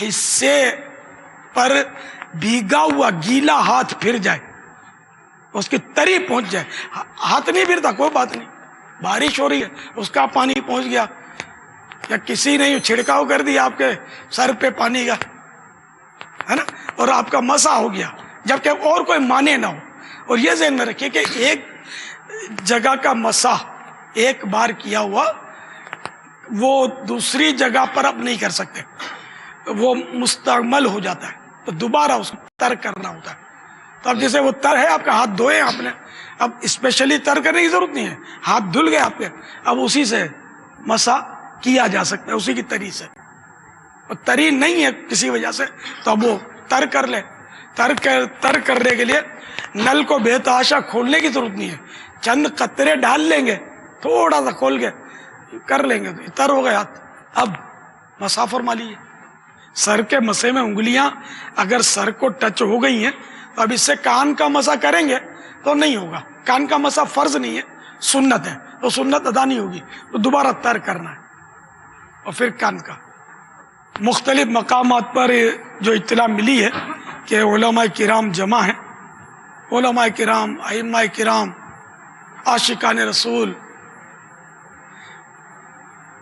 حصے پر بھیگا ہوا گیلا ہاتھ پھر جائے، اس کی تری پہنچ جائے. ہاتھ نہیں پھرتا کوئی بات نہیں، بارش ہو رہی ہے اس کا پانی پہنچ گیا، یا کسی نے چھڑکاؤ کر دیا آپ کے سر پہ پانی کا، ہے نا، اور آپ کا مسا ہو گیا، جبکہ اور کوئی مانے نہ ہو. اور یہ ذہن میں رکھیے کہ ایک جگہ کا مسا ایک بار کیا ہوا وہ دوسری جگہ پر اب نہیں کر سکتے، وہ مستعمل ہو جاتا ہے، تو دوبارہ اس کو تر کرنا ہوتا ہے. تو اب جیسے وہ تر ہے، آپ کا ہاتھ دھوئے آپ نے، اب اسپیشلی تر کرنے کی ضرورت نہیں ہے، ہاتھ دھل گئے آپ کے، اب اسی سے مسا کیا جا سکتا ہے، اسی کی تری سے. اور تری نہیں ہے کسی وجہ سے تو اب وہ تر کر لے. تر کرنے کے لیے نل کو بے تحاشا کھولنے کی ضرورت نہیں ہے، چند قطرے ڈال لیں گے، تھوڑا سا کھول کے کر لیں گے تو تر ہو گئے ہاتھ. اب مسا فرما لیجیے. سر کے مسے میں انگلیاں اگر سر کو ٹچ ہو گئی ہیں تو اب اس سے کان کا مسا کریں گے تو نہیں ہوگا. کان کا مسا فرض نہیں ہے، سنت ہے، تو سنت ادا نہیں ہوگی، تو دوبارہ تر کرنا ہے. اور پھر کان کا مختلف مقامات پر جو اطلاع ملی ہے کہ علماء کرام جمع ہیں، علماء کرام، ائمہ کرام، عاشقان رسول،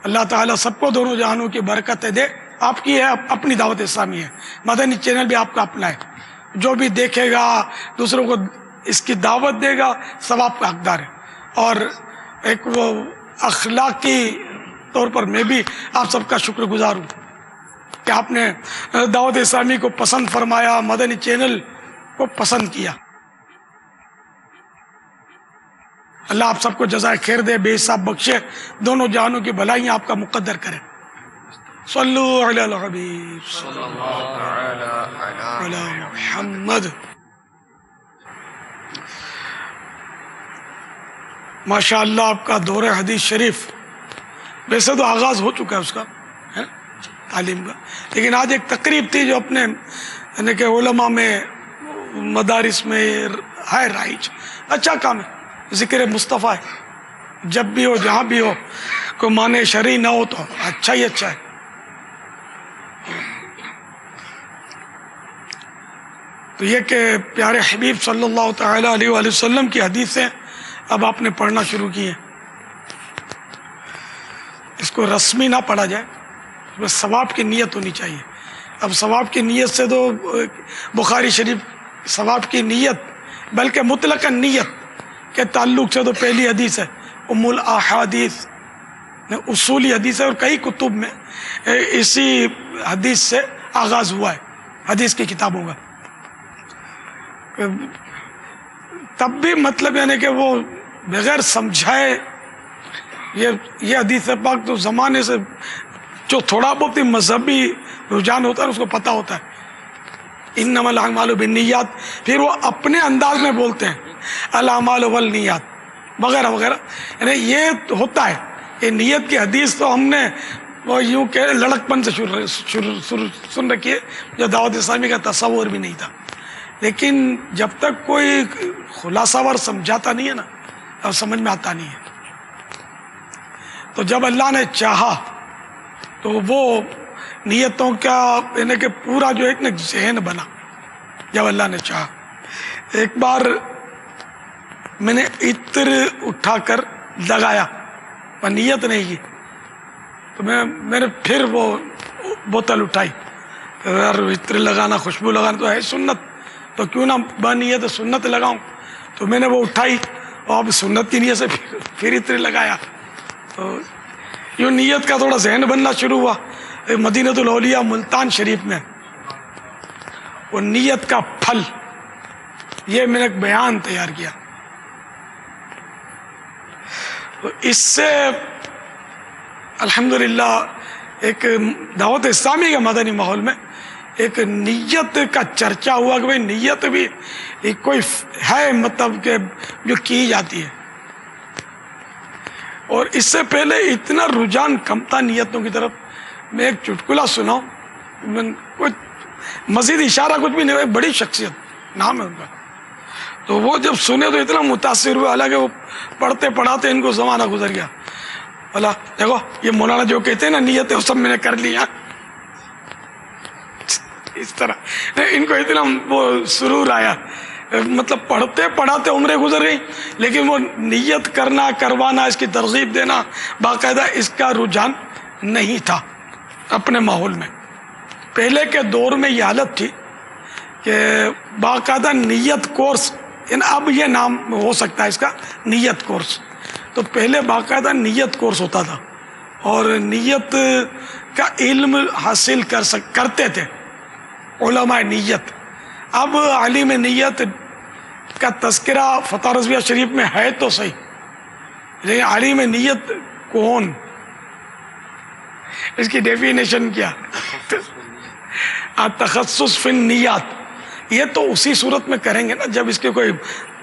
اللہ تعالیٰ سب کو دونوں جہانوں کی برکتیں دے. آپ کی ہے اپنی دعوت اسلامی ہے، مدنی چینل بھی آپ کا اپنا ہے، جو بھی دیکھے گا دوسروں کو اس کی دعوت دے گا ثواب کا حقدار ہے. اور ایک وہ اخلاقی طور پر میں بھی آپ سب کا شکر گزار ہوں کہ آپ نے دعوت اسلامی کو پسند فرمایا، مدنی چینل کو پسند کیا. اللہ آپ سب کو جزائے خیر دے، بے حساب بخشے، دونوں جہانوں کی بھلائیاں آپ کا مقدر کرے. صلو علی الحبیب صلی اللہ علی محمد. ماشاء اللہ آپ کا دور حدیث شریف ویسے تو آغاز ہو چکا ہے اس کا، ہے تعلیم کا، لیکن آج ایک تقریب تھی جو اپنے یعنی کہ علماء میں مدارس میں ہے رائج، اچھا کام ہے، ذکر مصطفیٰ ہے، جب بھی ہو جہاں بھی ہو، کوئی معنی شرعی نہ ہو تو اچھا ہی اچھا ہے۔ تو یہ کہ پیارے حبیب صلی اللہ تعالی علیہ وآلہ وسلم کی حدیثیں اب آپ نے پڑھنا شروع کی ہیں، اس کو رسمی نہ پڑھا جائے، اس میں ثواب کی نیت ہونی چاہیے۔ اب ثواب کی نیت سے تو بخاری شریف ثواب کی نیت بلکہ مطلق نیت کے تعلق سے تو پہلی حدیث ہے، ام الاحادیث اصولی حدیث ہے، اور کئی کتب میں اسی حدیث سے آغاز ہوا ہے حدیث کی کتابوں کا۔ تب بھی مطلب یعنی کہ وہ بغیر سمجھائے یہ حدیث پاک تو زمانے سے جو تھوڑا بہت مذہبی رجحان ہوتا ہے اس کو پتہ ہوتا ہے، انما الاعمال بالنیات، پھر وہ اپنے انداز میں بولتے ہیں الاعمال والنیات وغیرہ وغیرہ، یعنی یہ ہوتا ہے کہ نیت کی حدیث تو ہم نے وہ یوں کہ لڑکپن سے سن رکھی ہے، جو دعوت اسلامی کا تصور بھی نہیں تھا، لیکن جب تک کوئی خلاصہ ور سمجھاتا نہیں ہے نا، اب سمجھ میں آتا نہیں ہے۔ تو جب اللہ نے چاہا تو وہ نیتوں کا یعنی کہ پورا جو ایک ذہن بنا، جب اللہ نے چاہا۔ ایک بار میں نے عطر اٹھا کر لگایا اور نیت نہیں کی، تو میں نے پھر وہ بوتل اٹھائی، یار عطر لگانا، خوشبو لگانا تو ہے سنت، تو کیوں نہ بنیت سنت لگاؤں، تو میں نے وہ اٹھائی اور اب سنت کی نیت سے پھر عطر لگایا۔ تو یوں نیت کا تھوڑا ذہن بننا شروع ہوا۔ مدینۃ الاولیاء ملتان شریف میں وہ نیت کا پھل، یہ میں نے ایک بیان تیار کیا، تو اس سے الحمدللہ ایک دعوت اسلامی کے مدنی ماحول میں ایک نیت کا چرچا ہوا کہ بھئی نیت بھی ایک کوئی ہے مطلب کہ جو کی جاتی ہے، اور اس سے پہلے اتنا رجحان کم تھا نیتوں کی طرف۔ میں ایک چٹکلا سناؤں، کچھ مزید اشارہ کچھ بھی نہیں، ایک بڑی شخصیت نام ہے ان کا، تو وہ جب سنے تو اتنا متاثر ہوئے، حالانکہ وہ پڑھتے پڑھاتے ان کو زمانہ گزر گیا، بولا دیکھو یہ مولانا جو کہتے ہیں نا نیتیں وہ سب میں نے کر لیا، اس طرح ان کو اتنا وہ سرور آیا، مطلب پڑھتے پڑھاتے عمریں گزر گئی، لیکن وہ نیت کرنا کروانا، اس کی ترغیب دینا باقاعدہ اس کا رجحان نہیں تھا اپنے ماحول میں۔ پہلے کے دور میں یہ حالت تھی کہ باقاعدہ نیت کورس، اب یہ نام ہو سکتا ہے اس کا نیت کورس، تو پہلے باقاعدہ نیت کورس ہوتا تھا اور نیت کا علم حاصل کرتے تھے علماء نیت۔ اب عالم نیت کا تذکرہ فتح رضویہ شریف میں ہے تو صحیح، لیکن عالم نیت کون، اس کی ڈیفینیشن کیا، تخصص فی النیات، یہ تو اسی صورت میں کریں گے نا جب اس کے کوئی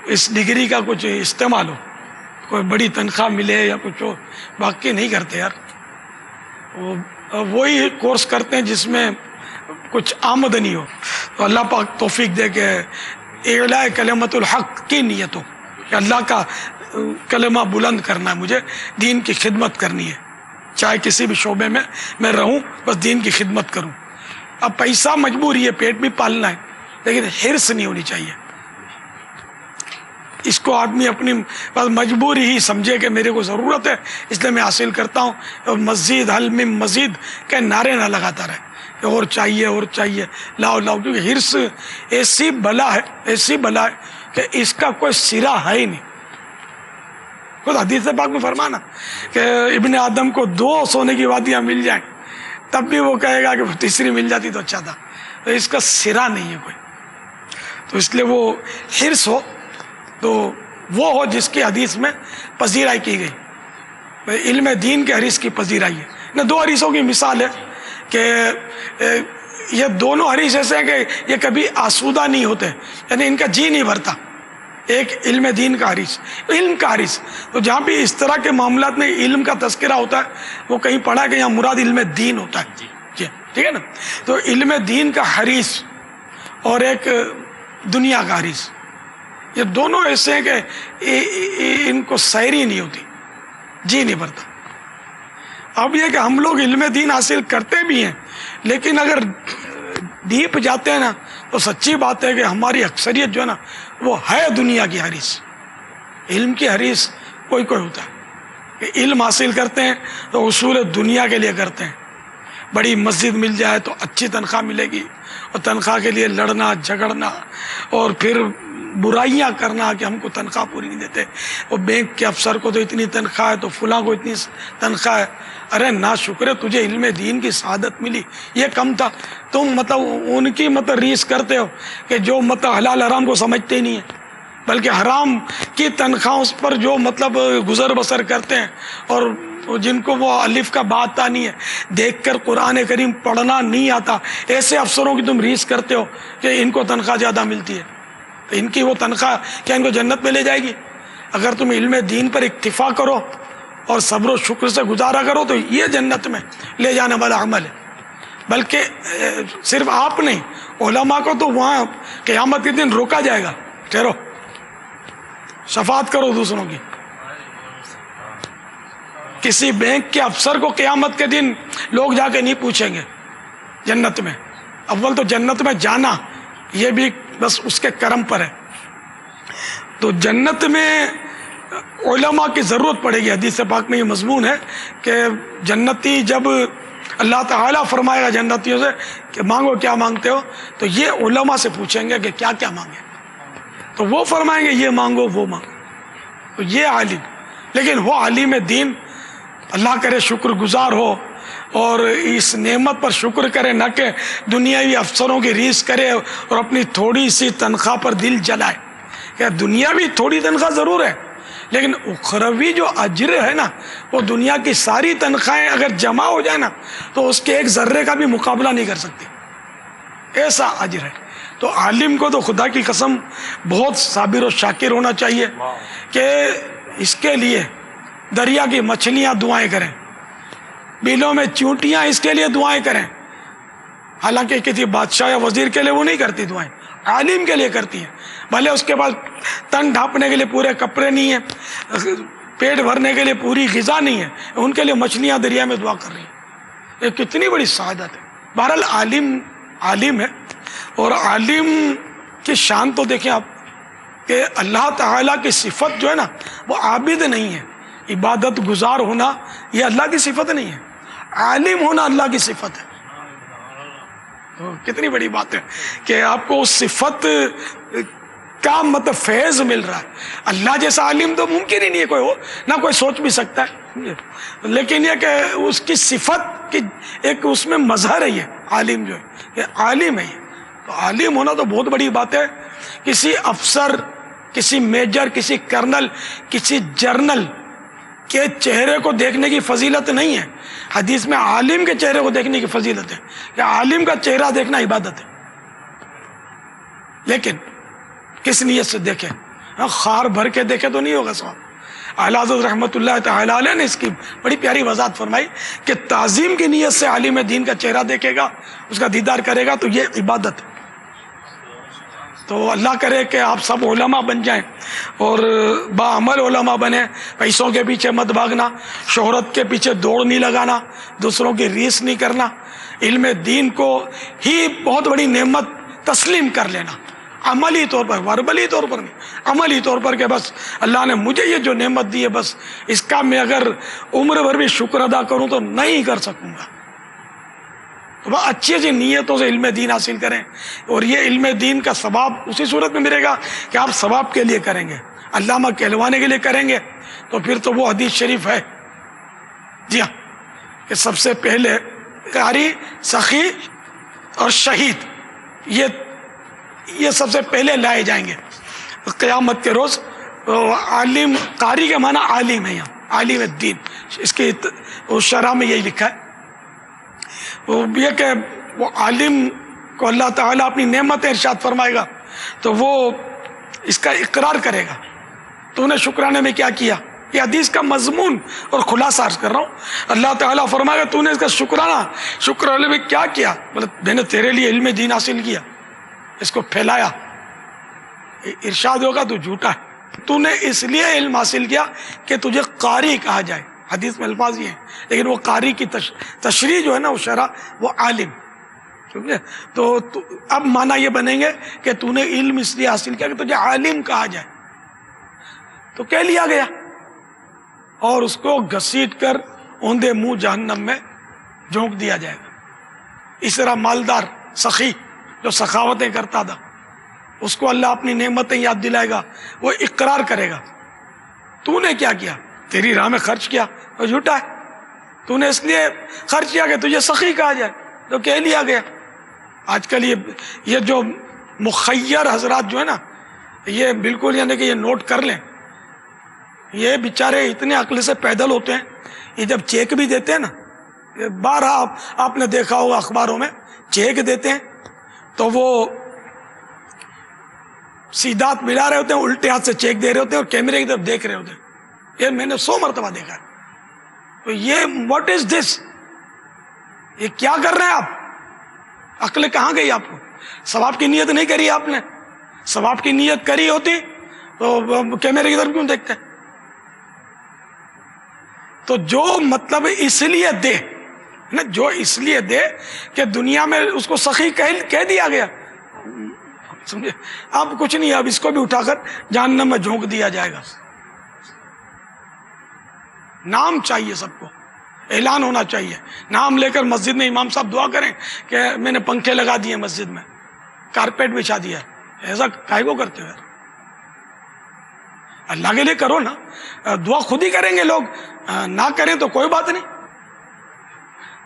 اس ڈگری کا کچھ استعمال ہو، کوئی بڑی تنخواہ ملے یا کچھ ہو، باقی نہیں کرتے یار، وہی کورس کرتے ہیں جس میں کچھ آمدنی ہو۔ تو اللہ پاک توفیق دے کہ اعلاء کلمت الحق کی نیت ہو کہ اللہ کا کلمہ بلند کرنا ہے، مجھے دین کی خدمت کرنی ہے، چاہے کسی بھی شعبے میں میں رہوں، بس دین کی خدمت کروں۔ اب پیسہ مجبوری ہے، پیٹ بھی پالنا ہے، لیکن حرص نہیں ہونی چاہیے، اس کو آدمی اپنی بس مجبوری ہی سمجھے کہ میرے کو ضرورت ہے اس لیے میں حاصل کرتا ہوں، اور مزید حل میں مزید کے نعرے نہ لگاتا رہے کہ اور چاہیے اور چاہیے، لاؤ لاؤ، کیونکہ حرص ایسی بلا ہے کہ اس کا کوئی سرا ہے ہی نہیں۔ خود حدیث پاک میں فرمانا کہ ابن آدم کو 2 سونے کی وادیاں مل جائیں تب بھی وہ کہے گا کہ تیسری مل جاتی تو اچھا تھا، تو اس کا سرا نہیں ہے کوئی، تو اس لیے وہ حرص ہو تو وہ ہو جس کی حدیث میں پذیرائی کی گئی، علم دین کے حریص کی پذیرائی ہے۔ نہ 2 حریصوں کی مثال ہے کہ یہ دونوں حریص ایسے ہیں کہ یہ کبھی آسودہ نہیں ہوتے، یعنی ان کا جی نہیں بھرتا، ایک علم دین کا حریص، علم کا حریص، تو جہاں بھی اس طرح کے معاملات میں علم کا تذکرہ ہوتا ہے وہ کہیں پڑھا کہ یہاں مراد علم دین ہوتا ہے، ٹھیک ہے نا، تو علم دین کا حریص اور ایک دنیا کا حریص. یہ دونوں ایسے ہیں کہ ان کو سیر ہی نہیں ہوتی، جی نہیں بھرتا. اب یہ کہ ہم لوگ علم دین حاصل کرتے بھی ہیں، لیکن اگر ڈیپ جاتے ہیں نا تو سچی بات ہے کہ ہماری اکثریت جو ہے نا وہ ہے دنیا کی حریص. علم کی حریص کوئی کوئی ہوتا ہے کہ علم حاصل کرتے ہیں تو اصول دنیا کے لیے کرتے ہیں. بڑی مسجد مل جائے تو اچھی تنخواہ ملے گی، اور تنخواہ کے لیے لڑنا جھگڑنا اور پھر برائیاں کرنا کہ ہم کو تنخواہ پوری نہیں دیتے، اور بینک کے افسر کو تو اتنی تنخواہ ہے تو فلاں کو اتنی تنخواہ ہے. ارے نا شکر ہے تجھے علم دین کی سعادت ملی، یہ کم تھا. تم مطلب ان کی ریس کرتے ہو کہ جو حلال حرام کو سمجھتے ہی نہیں ہیں، بلکہ حرام کی تنخواہوں پر جو گزر بسر کرتے ہیں، اور جن کو وہ الف کا با آتا نہیں ہے، دیکھ کر قرآن کریم پڑھنا نہیں آتا، ایسے افسروں کی تم ریس کرتے ہو کہ ان کو تنخواہ زیادہ ملتی ہے. تو ان کی وہ تنخواہ کیا ان کو جنت میں لے جائے گی؟ اگر تم علم دین پر اکتفا کرو اور صبر و شکر سے گزارا کرو تو یہ جنت میں لے جانے والا عمل ہے. بلکہ صرف آپ نہیں، علماء کو تو وہاں قیامت کے دن روکا جائے گا، ٹھہرو شفاعت کرو دوسروں کی. کسی بینک کے افسر کو قیامت کے دن لوگ جا کے نہیں پوچھیں گے جنت میں. اول تو جنت میں جانا یہ بھی بس اس کے کرم پر ہے. تو جنت میں علماء کی ضرورت پڑے گی. حدیث پاک میں یہ مضمون ہے کہ جنتی جب اللہ تعالیٰ فرمائے گا جنتیوں سے کہ مانگو کیا مانگتے ہو، تو یہ علماء سے پوچھیں گے کہ کیا کیا مانگے، تو وہ فرمائیں گے یہ مانگو وہ مانگو. تو یہ عالم، لیکن وہ عالم دین اللہ کرے شکر گزار ہو اور اس نعمت پر شکر کرے، نہ کہ دنیاوی افسروں کی ریس کرے اور اپنی تھوڑی سی تنخواہ پر دل جلائے. کہ دنیاوی تھوڑی تنخواہ ضرور ہے، لیکن اخروی جو اجر ہے نا، وہ دنیا کی ساری تنخواہیں اگر جمع ہو جائے نا تو اس کے ایک ذرے کا بھی مقابلہ نہیں کر سکتی، ایسا اجر ہے. تو عالم کو تو خدا کی قسم بہت صابر و شاکر ہونا چاہیے کہ اس کے لیے دریا کی مچھلیاں دعائیں کریں، بیلوں میں چونٹیاں اس کے لیے دعائیں کریں. حالانکہ کسی بادشاہ یا وزیر کے لیے وہ نہیں کرتی دعائیں، عالم کے لیے کرتی ہیں. بھلے اس کے پاس تن ڈھانپنے کے لیے پورے کپڑے نہیں ہیں، پیٹ بھرنے کے لیے پوری غذا نہیں ہے، ان کے لیے مچھلیاں دریا میں دعا کر رہی ہیں. یہ کتنی بڑی سعادت ہے. بہرحال عالم ہے، اور عالم کی شان تو دیکھیں آپ کہ اللہ تعالیٰ کی صفت جو ہے نا وہ عابد نہیں ہے. عبادت گزار ہونا یہ اللہ کی صفت نہیں ہے، عالم ہونا اللہ کی صفت ہے. تو کتنی بڑی بات ہے کہ آپ کو اس صفت کا فیض مل رہا ہے. اللہ جیسا عالم تو ممکن ہی نہیں ہے کوئی ہو، نہ کوئی سوچ بھی سکتا ہے، لیکن یہ کہ اس کی صفت کی ایک اس میں مظہر ہے. یہ عالم جو ہے یہ عالم ہے. تو عالم ہونا تو بہت بڑی بات ہے. کسی افسر، کسی میجر، کسی کرنل، کسی جرنل کے چہرے کو دیکھنے کی فضیلت نہیں ہے. حدیث میں عالم کے چہرے کو دیکھنے کی فضیلت ہے کہ عالم کا چہرہ دیکھنا عبادت ہے. لیکن کس نیت سے دیکھیں؟ خار بھر کے دیکھے تو نہیں ہوگا صاحب. اعلیٰ حضرت رحمۃ اللہ تعالی علیہ نے اس کی بڑی پیاری وضاحت فرمائی کہ تعظیم کی نیت سے عالم دین کا چہرہ دیکھے گا، اس کا دیدار کرے گا تو یہ عبادت ہے. تو اللہ کرے کہ آپ سب علماء بن جائیں اور باعمل علماء بنیں. پیسوں کے پیچھے مت بھاگنا، شہرت کے پیچھے دوڑ نہیں لگانا، دوسروں کی ریس نہیں کرنا، علم دین کو ہی بہت بڑی نعمت تسلیم کر لینا، عملی طور پر، وربلی طور پر نہیں، عملی طور پر کہ بس اللہ نے مجھے یہ جو نعمت دی ہے بس اس کا میں اگر عمر بھر بھی شکر ادا کروں تو نہیں کر سکوں گا. تو بس اچھی اچھی نیتوں سے علم دین حاصل کریں، اور یہ علم دین کا ثواب اسی صورت میں ملے گا کہ آپ ثواب کے لیے کریں گے، علامہ کہلوانے کے لیے کریں گے. تو پھر تو وہ حدیث شریف ہے، جی ہاں، کہ سب سے پہلے قاری، سخی اور شہید یہ سب سے پہلے لائے جائیں گے قیامت کے روز. عالم، قاری کے معنی عالم ہے، یہاں عالم الدین، اس کی شرح میں یہی لکھا ہے. وہ یہ کہ وہ عالم کو اللہ تعالیٰ اپنی نعمت ارشاد فرمائے گا تو وہ اس کا اقرار کرے گا، تو نے شکرانے میں کیا کیا. یہ حدیث کا مضمون اور خلاصہ عرض کر رہا ہوں. اللہ تعالیٰ فرمائے گا تو نے اس کا شکرانے میں کیا کیا؟ مطلب میں نے تیرے لیے علم دین حاصل کیا، اس کو پھیلایا، ارشاد ہوگا تو جھوٹا ہے. تو نے اس لیے علم حاصل کیا کہ تجھے قاری کہا جائے. حدیث میں الفاظ یہ ہیں، لیکن وہ قاری کی تشریح جو ہے نا وہ شرح، وہ عالم. سمجھے؟ تو اب معنی یہ بنیں گے کہ تو نے علم اس لیے حاصل کیا کہ تجھے عالم کہا جائے. تو کہہ لیا گیا اور اس کو گھسیٹ کر اوندے منہ جہنم میں جھونک دیا جائے گا. اس طرح مالدار سخی جو سخاوتیں کرتا تھا، اس کو اللہ اپنی نعمتیں یاد دلائے گا، وہ اقرار کرے گا تو نے کیا کیا، تیری راہ میں خرچ کیا، وہ جھوٹا ہے. تو نے اس لیے خرچ کیا کہ تجھے سخی کہا جائے، تو کہہ لیا گیا. آج کل یہ جو مخیر حضرات جو ہے نا، یہ بالکل یعنی کہ یہ نوٹ کر لیں، یہ بیچارے اتنے عقل سے پیدل ہوتے ہیں. یہ جب چیک بھی دیتے ہیں نا، بارہ آپ نے دیکھا ہوگا اخباروں میں چیک دیتے ہیں تو وہ سیدھا ہاتھ ملا رہے ہوتے ہیں، الٹے ہاتھ سے چیک دے رہے ہوتے ہیں اور کیمرے کی طرف دیکھ رہے ہوتے ہیں. یہ میں نے 100 مرتبہ دیکھا ہے. تو یہ واٹ از دس، یہ کیا کر رہے ہیں آپ؟ عقل کہاں گئی آپ کو؟ ثواب کی نیت نہیں کری آپ نے. ثواب کی نیت کری ہوتی تو کیمرے کی طرف کیوں دیکھتے؟ تو جو مطلب اس لیے دے نا، جو اس لیے دے کہ دنیا میں اس کو سخی کہہ دیا گیا، سمجھے؟ اب کچھ نہیں، اب اس کو بھی اٹھا کر جہنم میں جھونک دیا جائے گا. نام چاہیے، سب کو اعلان ہونا چاہیے. نام لے کر مسجد میں امام صاحب دعا کریں کہ میں نے پنکھے لگا دیے مسجد میں، کارپیٹ بچھا دیا. ایسا کاہے کو کرتے ہو؟ اللہ کے لیے کرو نا. دعا خود ہی کریں گے لوگ، نہ کریں تو کوئی بات نہیں.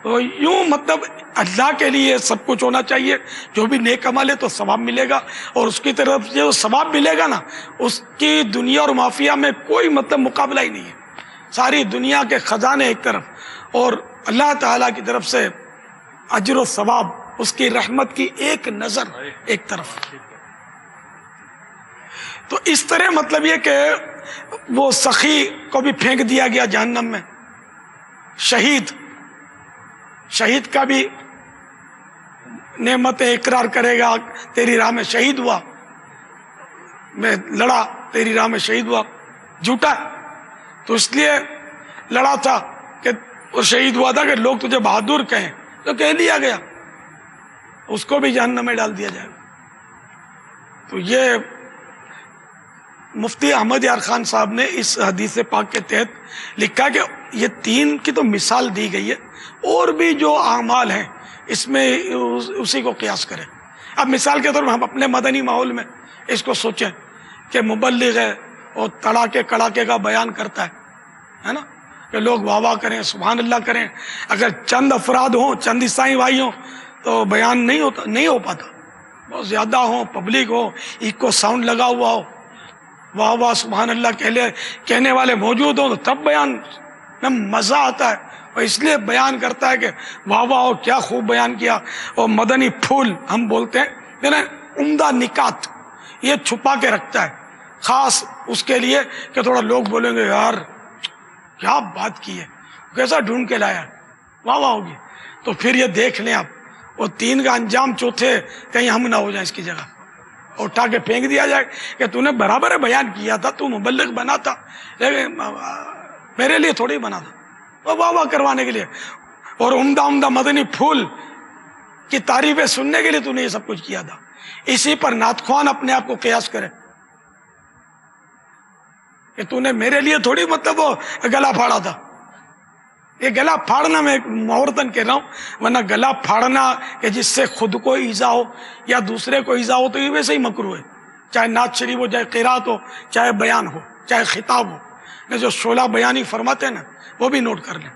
تو یوں مطلب اللہ کے لیے سب کچھ ہونا چاہیے. جو بھی نیک عمل ہے تو ثواب ملے گا، اور اس کی طرف جو ثواب ملے گا نا، اس کی دنیا اور مافیا میں کوئی مطلب مقابلہ ہی نہیں ہے. ساری دنیا کے خزانے ایک طرف اور اللہ تعالیٰ کی طرف سے اجر و ثواب، اس کی رحمت کی ایک نظر ایک طرف. تو اس طرح مطلب یہ کہ وہ سخی کو بھی پھینک دیا گیا جہنم میں. شہید کا بھی نعمت اقرار کرے گا، تیری راہ میں شہید ہوا، میں لڑا تیری راہ میں شہید ہوا. جھوٹا ہے. تو اس لیے لڑا تھا کہ وہ شہید ہوا تھا کہ لوگ تجھے بہادر کہیں، تو کہہ دیا گیا، اس کو بھی جہنم میں ڈال دیا جائے گا. تو یہ مفتی احمد یار خان صاحب نے اس حدیث پاک کے تحت لکھا کہ یہ 3 کی تو مثال دی گئی ہے، اور بھی جو اعمال ہیں اس میں اسی کو قیاس کریں. اب مثال کے طور پر ہم اپنے مدنی ماحول میں اس کو سوچیں کہ مبلغ ہے اور تڑاکے کڑاکے کا بیان کرتا ہے نا، کہ لوگ واہ واہ کریں، سبحان اللہ کریں. اگر چند افراد ہوں، چند عیسائی بھائی ہوں تو بیان نہیں ہو پاتا. بہت زیادہ ہوں، پبلک ہو، ایکو ساؤنڈ لگا ہوا ہو، واہ واہ سبحان اللہ کہنے والے موجود ہوں، تو تب بیان میں مزہ آتا ہے. اور اس لیے بیان کرتا ہے کہ واہ واہ کیا خوب بیان کیا. اور مدنی پھول ہم بولتے ہیں، عمدہ نکات یہ چھپا کے رکھتا ہے، خاص اس کے لیے کہ تھوڑا لوگ بولیں گے یار کیا بات کی ہے، کیسا ڈھونڈ کے لایا، واہ واہ ہوگی. تو پھر یہ دیکھ لیں آپ، وہ 3 کا انجام چوتھے کہیں ہم نہ ہو جائیں اس کی جگہ، اٹھا کے پھینک دیا جائے کہ تو نے برابر بیان کیا تھا، تو مبلغ بنا تھا، لیکن میرے لیے تھوڑی بنا تھا، واہ واہ کروانے کے لیے اور عمدہ مدنی پھول کی تعریفیں سننے کے لیے تو نے یہ سب کچھ کیا تھا. اسی پر نعت خوان اپنے آپ کو قیاس کرے کہ تو نے میرے لیے تھوڑی مطلب وہ گلا پھاڑا تھا. یہ گلا پھاڑنا میں محورتن کہہ رہا ہوں، ورنہ گلا پھاڑنا کہ جس سے خود کو ایذا ہو یا دوسرے کو ایذا ہو تو یہ ویسے ہی مکروہ ہے، چاہے نعت شریف ہو، چاہے قرات ہو، چاہے بیان ہو، چاہے خطاب ہو. جو شعلہ بیانی فرماتے ہیں نا وہ بھی نوٹ کر لیں.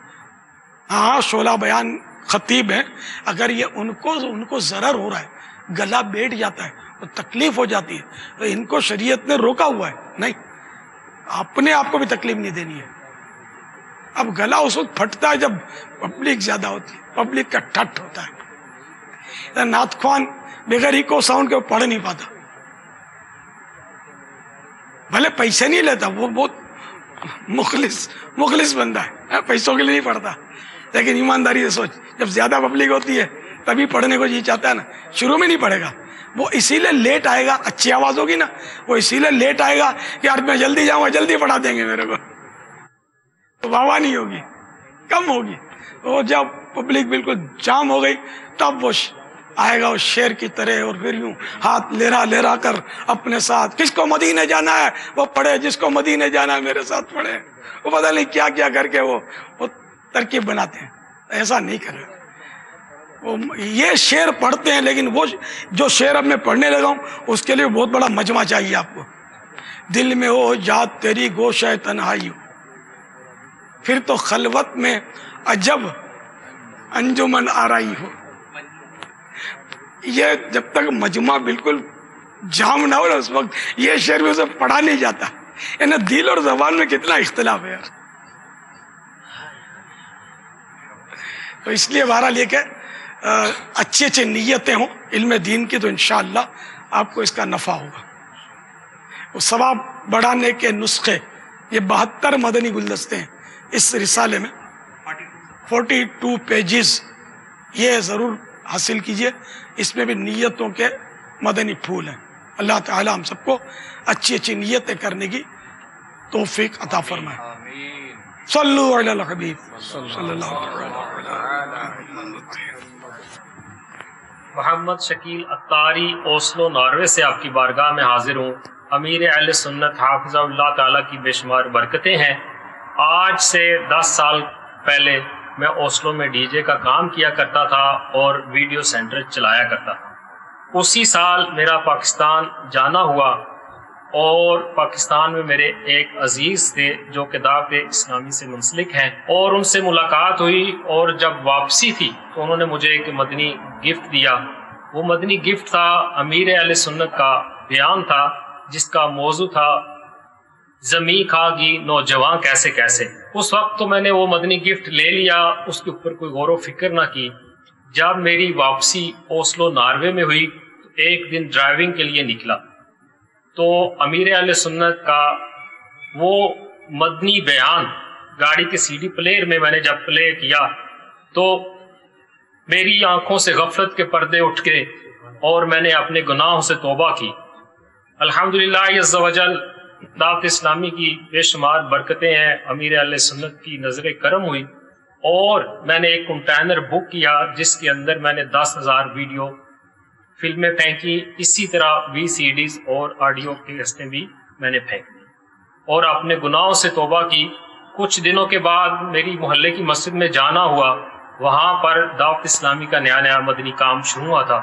ہاں شعلہ بیان خطیب ہیں، اگر یہ ان کو ضرر ہو رہا ہے، گلا بیٹھ جاتا ہے، تو تکلیف ہو جاتی ہے، تو ان کو شریعت نے روکا ہوا ہے. نہیں، اپنے آپ کو بھی تکلیف نہیں دینی ہے. اب گلا اس وقت پھٹتا ہے جب پبلک زیادہ ہوتی ہے، پبلک کا ٹھٹ ہوتا ہے. نعت خوان بغیر ایکو ساؤنڈ کے پڑھ نہیں پاتا، بھلے پیسے نہیں لیتا، وہ بہت مخلص بندہ ہے، پیسوں کے لیے نہیں پڑھتا، لیکن ایمانداری سے سوچ، جب زیادہ پبلک ہوتی ہے تبھی پڑھنے کو جی چاہتا ہے نا. شروع میں نہیں پڑھے گا، وہ اسی لیے لیٹ آئے گا، اچھی آواز ہوگی نا، وہ اسی لیے لیٹ آئے گا کہ یار میں جلدی جاؤں گا، جلدی پڑھا دیں گے میرے کو، تو واہ واہ نہیں ہوگی، کم ہوگی. وہ جب پبلک بالکل جام ہو گئی تب وہ آئے گا وہ شیر کی طرح، اور پھر یوں ہاتھ لہرا کر اپنے ساتھ، کس کو مدینے جانا ہے وہ پڑھے، جس کو مدینے جانا ہے میرے ساتھ پڑھے. وہ پتہ نہیں کیا کیا کر کے وہ ترکیب بناتے ہیں. ایسا نہیں کرے. وہ یہ شعر پڑھتے ہیں، لیکن وہ جو شعر اب میں پڑھنے لگا ہوں اس کے لیے بہت بڑا مجمع چاہیے آپ کو. دل میں ہو یاد تیری گوشہ تنہائی ہو، پھر تو خلوت میں عجب انجمن آرائی ہو. یہ جب تک مجمع بالکل جام نہ ہو نا اس وقت یہ شعر بھی اسے پڑھا نہیں جاتا. یعنی دل اور زبان میں کتنا اختلاف ہے یار. تو اس لیے بہرحال یہ کہ اچھی اچھی نیتیں ہوں علم دین کی تو انشاءاللہ آپ کو اس کا نفع ہوگا. وہ ثواب بڑھانے کے نسخے، یہ 72 مدنی گلدستے ہیں اس رسالے میں، 42 پیجز، یہ ضرور حاصل کیجئے. اس میں بھی نیتوں کے مدنی پھول ہیں. اللہ تعالی ہم سب کو اچھی اچھی نیتیں کرنے کی توفیق عطا فرمائے. صلو علی الحبیب صلی اللہ علیہ محمد شکیل اتاری، اوسلو ناروے سے آپ کی بارگاہ میں حاضر ہوں. امیر اہل سنت حافظ اللہ تعالیٰ کی بے شمار برکتیں ہیں. آج سے 10 سال پہلے میں اوسلو میں ڈی جے کا کام کیا کرتا تھا اور ویڈیو سینٹر چلایا کرتا تھا. اسی سال میرا پاکستان جانا ہوا اور پاکستان میں میرے ایک عزیز تھے جو کہ دعوت اسلامی سے منسلک ہیں، اور ان سے ملاقات ہوئی، اور جب واپسی تھی تو انہوں نے مجھے ایک مدنی گفٹ دیا. وہ مدنی گفٹ تھا امیر اہل سنت کا بیان تھا جس کا موضوع تھا زمیں کھا گی نوجوان کیسے کیسے. اس وقت تو میں نے وہ مدنی گفٹ لے لیا، اس کے اوپر کوئی غور و فکر نہ کی. جب میری واپسی اوسلو ناروے میں ہوئی تو ایک دن ڈرائیونگ کے لیے نکلا تو امیر اہل سنت کا وہ مدنی بیان گاڑی کے سی ڈی پلیئر میں نے جب پلے کیا تو میری آنکھوں سے غفلت کے پردے اٹھ گئے اور میں نے اپنے گناہوں سے توبہ کی. الحمدللہ عز وجل دعوت اسلامی کی بے شمار برکتیں ہیں. امیر اہل سنت کی نظر کرم ہوئی اور میں نے ایک کنٹینر بک کیا جس کے اندر میں نے 10,000 ویڈیو فلمیں پھینکی. اسی طرح VCDs اور آڈیو کیسٹیں بھی میں نے پھینک دی اور اپنے گناہوں سے توبہ کی. کچھ دنوں کے بعد میری محلے کی مسجد میں جانا ہوا. وہاں پر دعوت اسلامی کا نیا مدنی کام شروع ہوا تھا.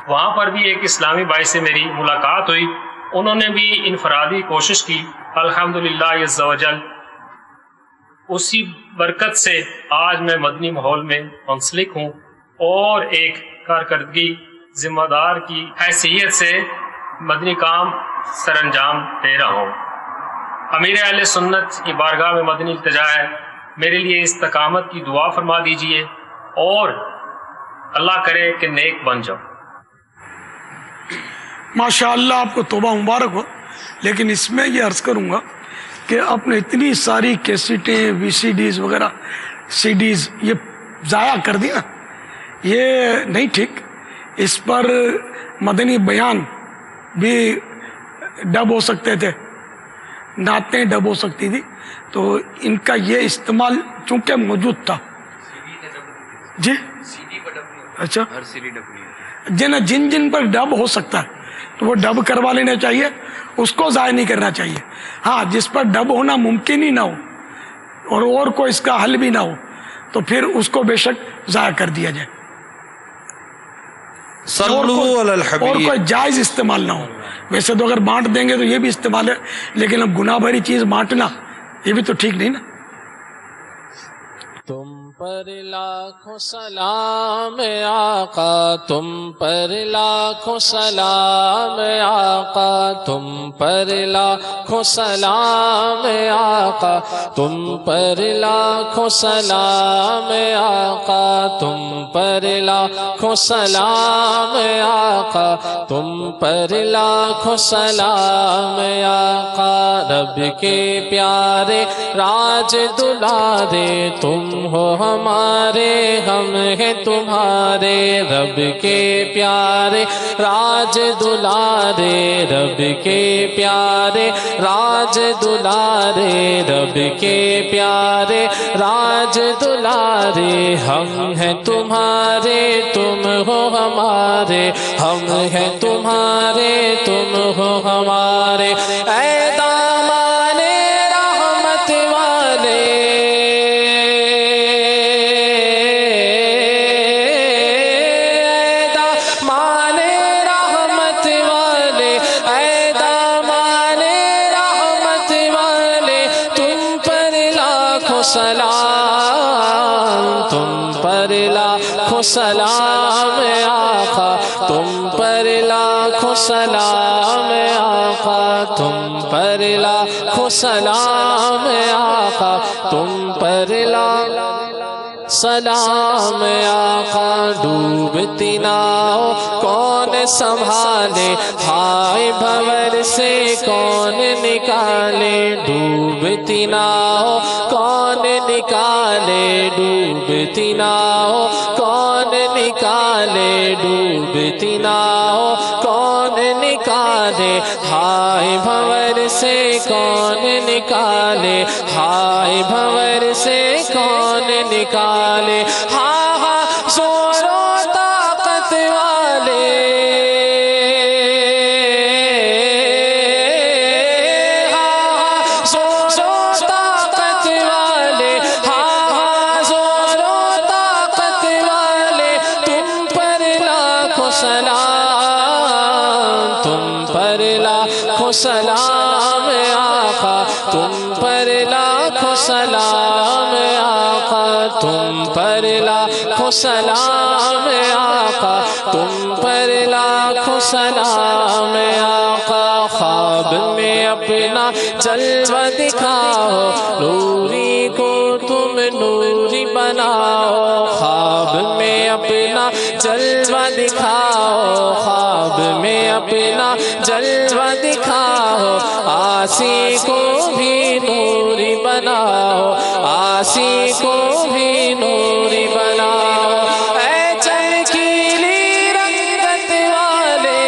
وہاں پر بھی ایک اسلامی بھائی سے میری ملاقات ہوئی. انہوں نے بھی انفرادی کوشش کی. الحمدللہ عز وجل اسی برکت سے آج میں مدنی ماحول میں منسلک ہوں اور ایک کارکردگی ذمہ دار کی حیثیت سے مدنی کام سر انجام دے رہا ہوں. امیر اہل سنت کی بارگاہ میں مدنی التجا ہے میرے لیے استقامت کی دعا فرما دیجئے اور اللہ کرے کہ نیک بن جاؤ. ماشاءاللہ آپ کو توبہ مبارک ہو. لیکن اس میں یہ عرض کروں گا کہ آپ نے اتنی ساری کیسٹیں VCDs وغیرہ CDs یہ ضائع کر دی نا، یہ نہیں ٹھیک. اس پر مدنی بیان بھی ڈب ہو سکتے تھے، نعتیں ڈب ہو سکتی تھی. تو ان کا یہ استعمال چونکہ موجود تھا. جی اچھا، جن پر ڈب ہو سکتا ہے تو وہ ڈب کروا لینا چاہیے، اس کو ضائع نہیں کرنا چاہیے. ہاں جس پر ڈب ہونا ممکن ہی نہ ہو اور کوئی اس کا حل بھی نہ ہو تو پھر اس کو بے شک ضائع کر دیا جائے. اور کوئی جائز استعمال نہ ہو. ویسے تو اگر بانٹ دیں گے تو یہ بھی استعمال ہے، لیکن اب گناہ بھری چیز بانٹنا یہ بھی تو ٹھیک نہیں نا. تم پر لاکھوں سلام آقا، تم پر لاکھوں سلام آقا، تم پر لاکھوں سلام آقا، تم پر لاکھوں سلام آقا، تم پر لاکھوں سلام آقا، تم پر لاکھوں سلام آقا. رب کے پیارے راج دلارے تم ہو ہمارے ہم ہیں تمہارے رب کے پیارے راج دلارے رب کے پیارے راج دلارے رب کے پیارے راج دلارے ہم ہیں تمہارے تم ہو ہمارے ہم ہیں تمہارے تم ہو ہمارے اے دامان رحمت والے اے دامان رحمت والے اے دامان رحمت والے تم پر لاکھوں سلام تم پر لاکھوں سلام آقا تم پر لاکھوں سلام آقا تم پر لاکھوں سلام آقا تم پر لاکھوں سلام آقا ڈوبتی ناؤ کون سنبھالے ہائے بھور سے کون نکالے ڈوبتی ناؤ کون نکالے ڈوبتی ناؤ کون نکالے ڈوبتی ناؤ کون نکالے ہائے بھور سے کون نکالے ہائے بھور سے کون نکالے ہاں ہاں زور و طاقت والے ہاں ہاں زور و طاقت والے ہاں ہاں زور و طاقت والے تم پر لاکھوں سلام تم پر لاکھوں سلام آقا تم پر لاکھوں سلام آقا تم پر لاکھوں سلام آقا تم پر لاکھوں سلام آقا خواب میں اپنا جلوہ دکھاؤ نوری کو تم نوری بناؤ خواب میں اپنا جلوہ دکھاؤ خواب میں اپنا جلوہ دکھاؤ آسی کو بھی نوری بناؤ آسی کو بھی نوری بناؤ اے چمکیلی رنگت والے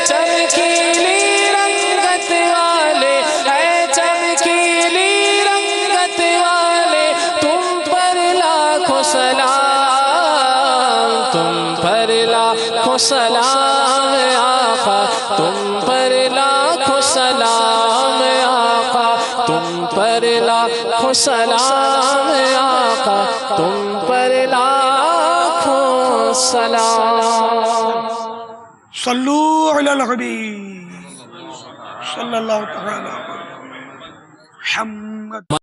چمکیلی رنگت والے اے چمکیلی رنگت والے تم پر لاکھوں سلام تم پر لاکھوں سلام آقا تم پر لاکھوں سلام آقا تم پر لاکھوں سلام آقا تم پر لاکھوں سلام صلو علی الحبیب صلی اللہ تعالی محمد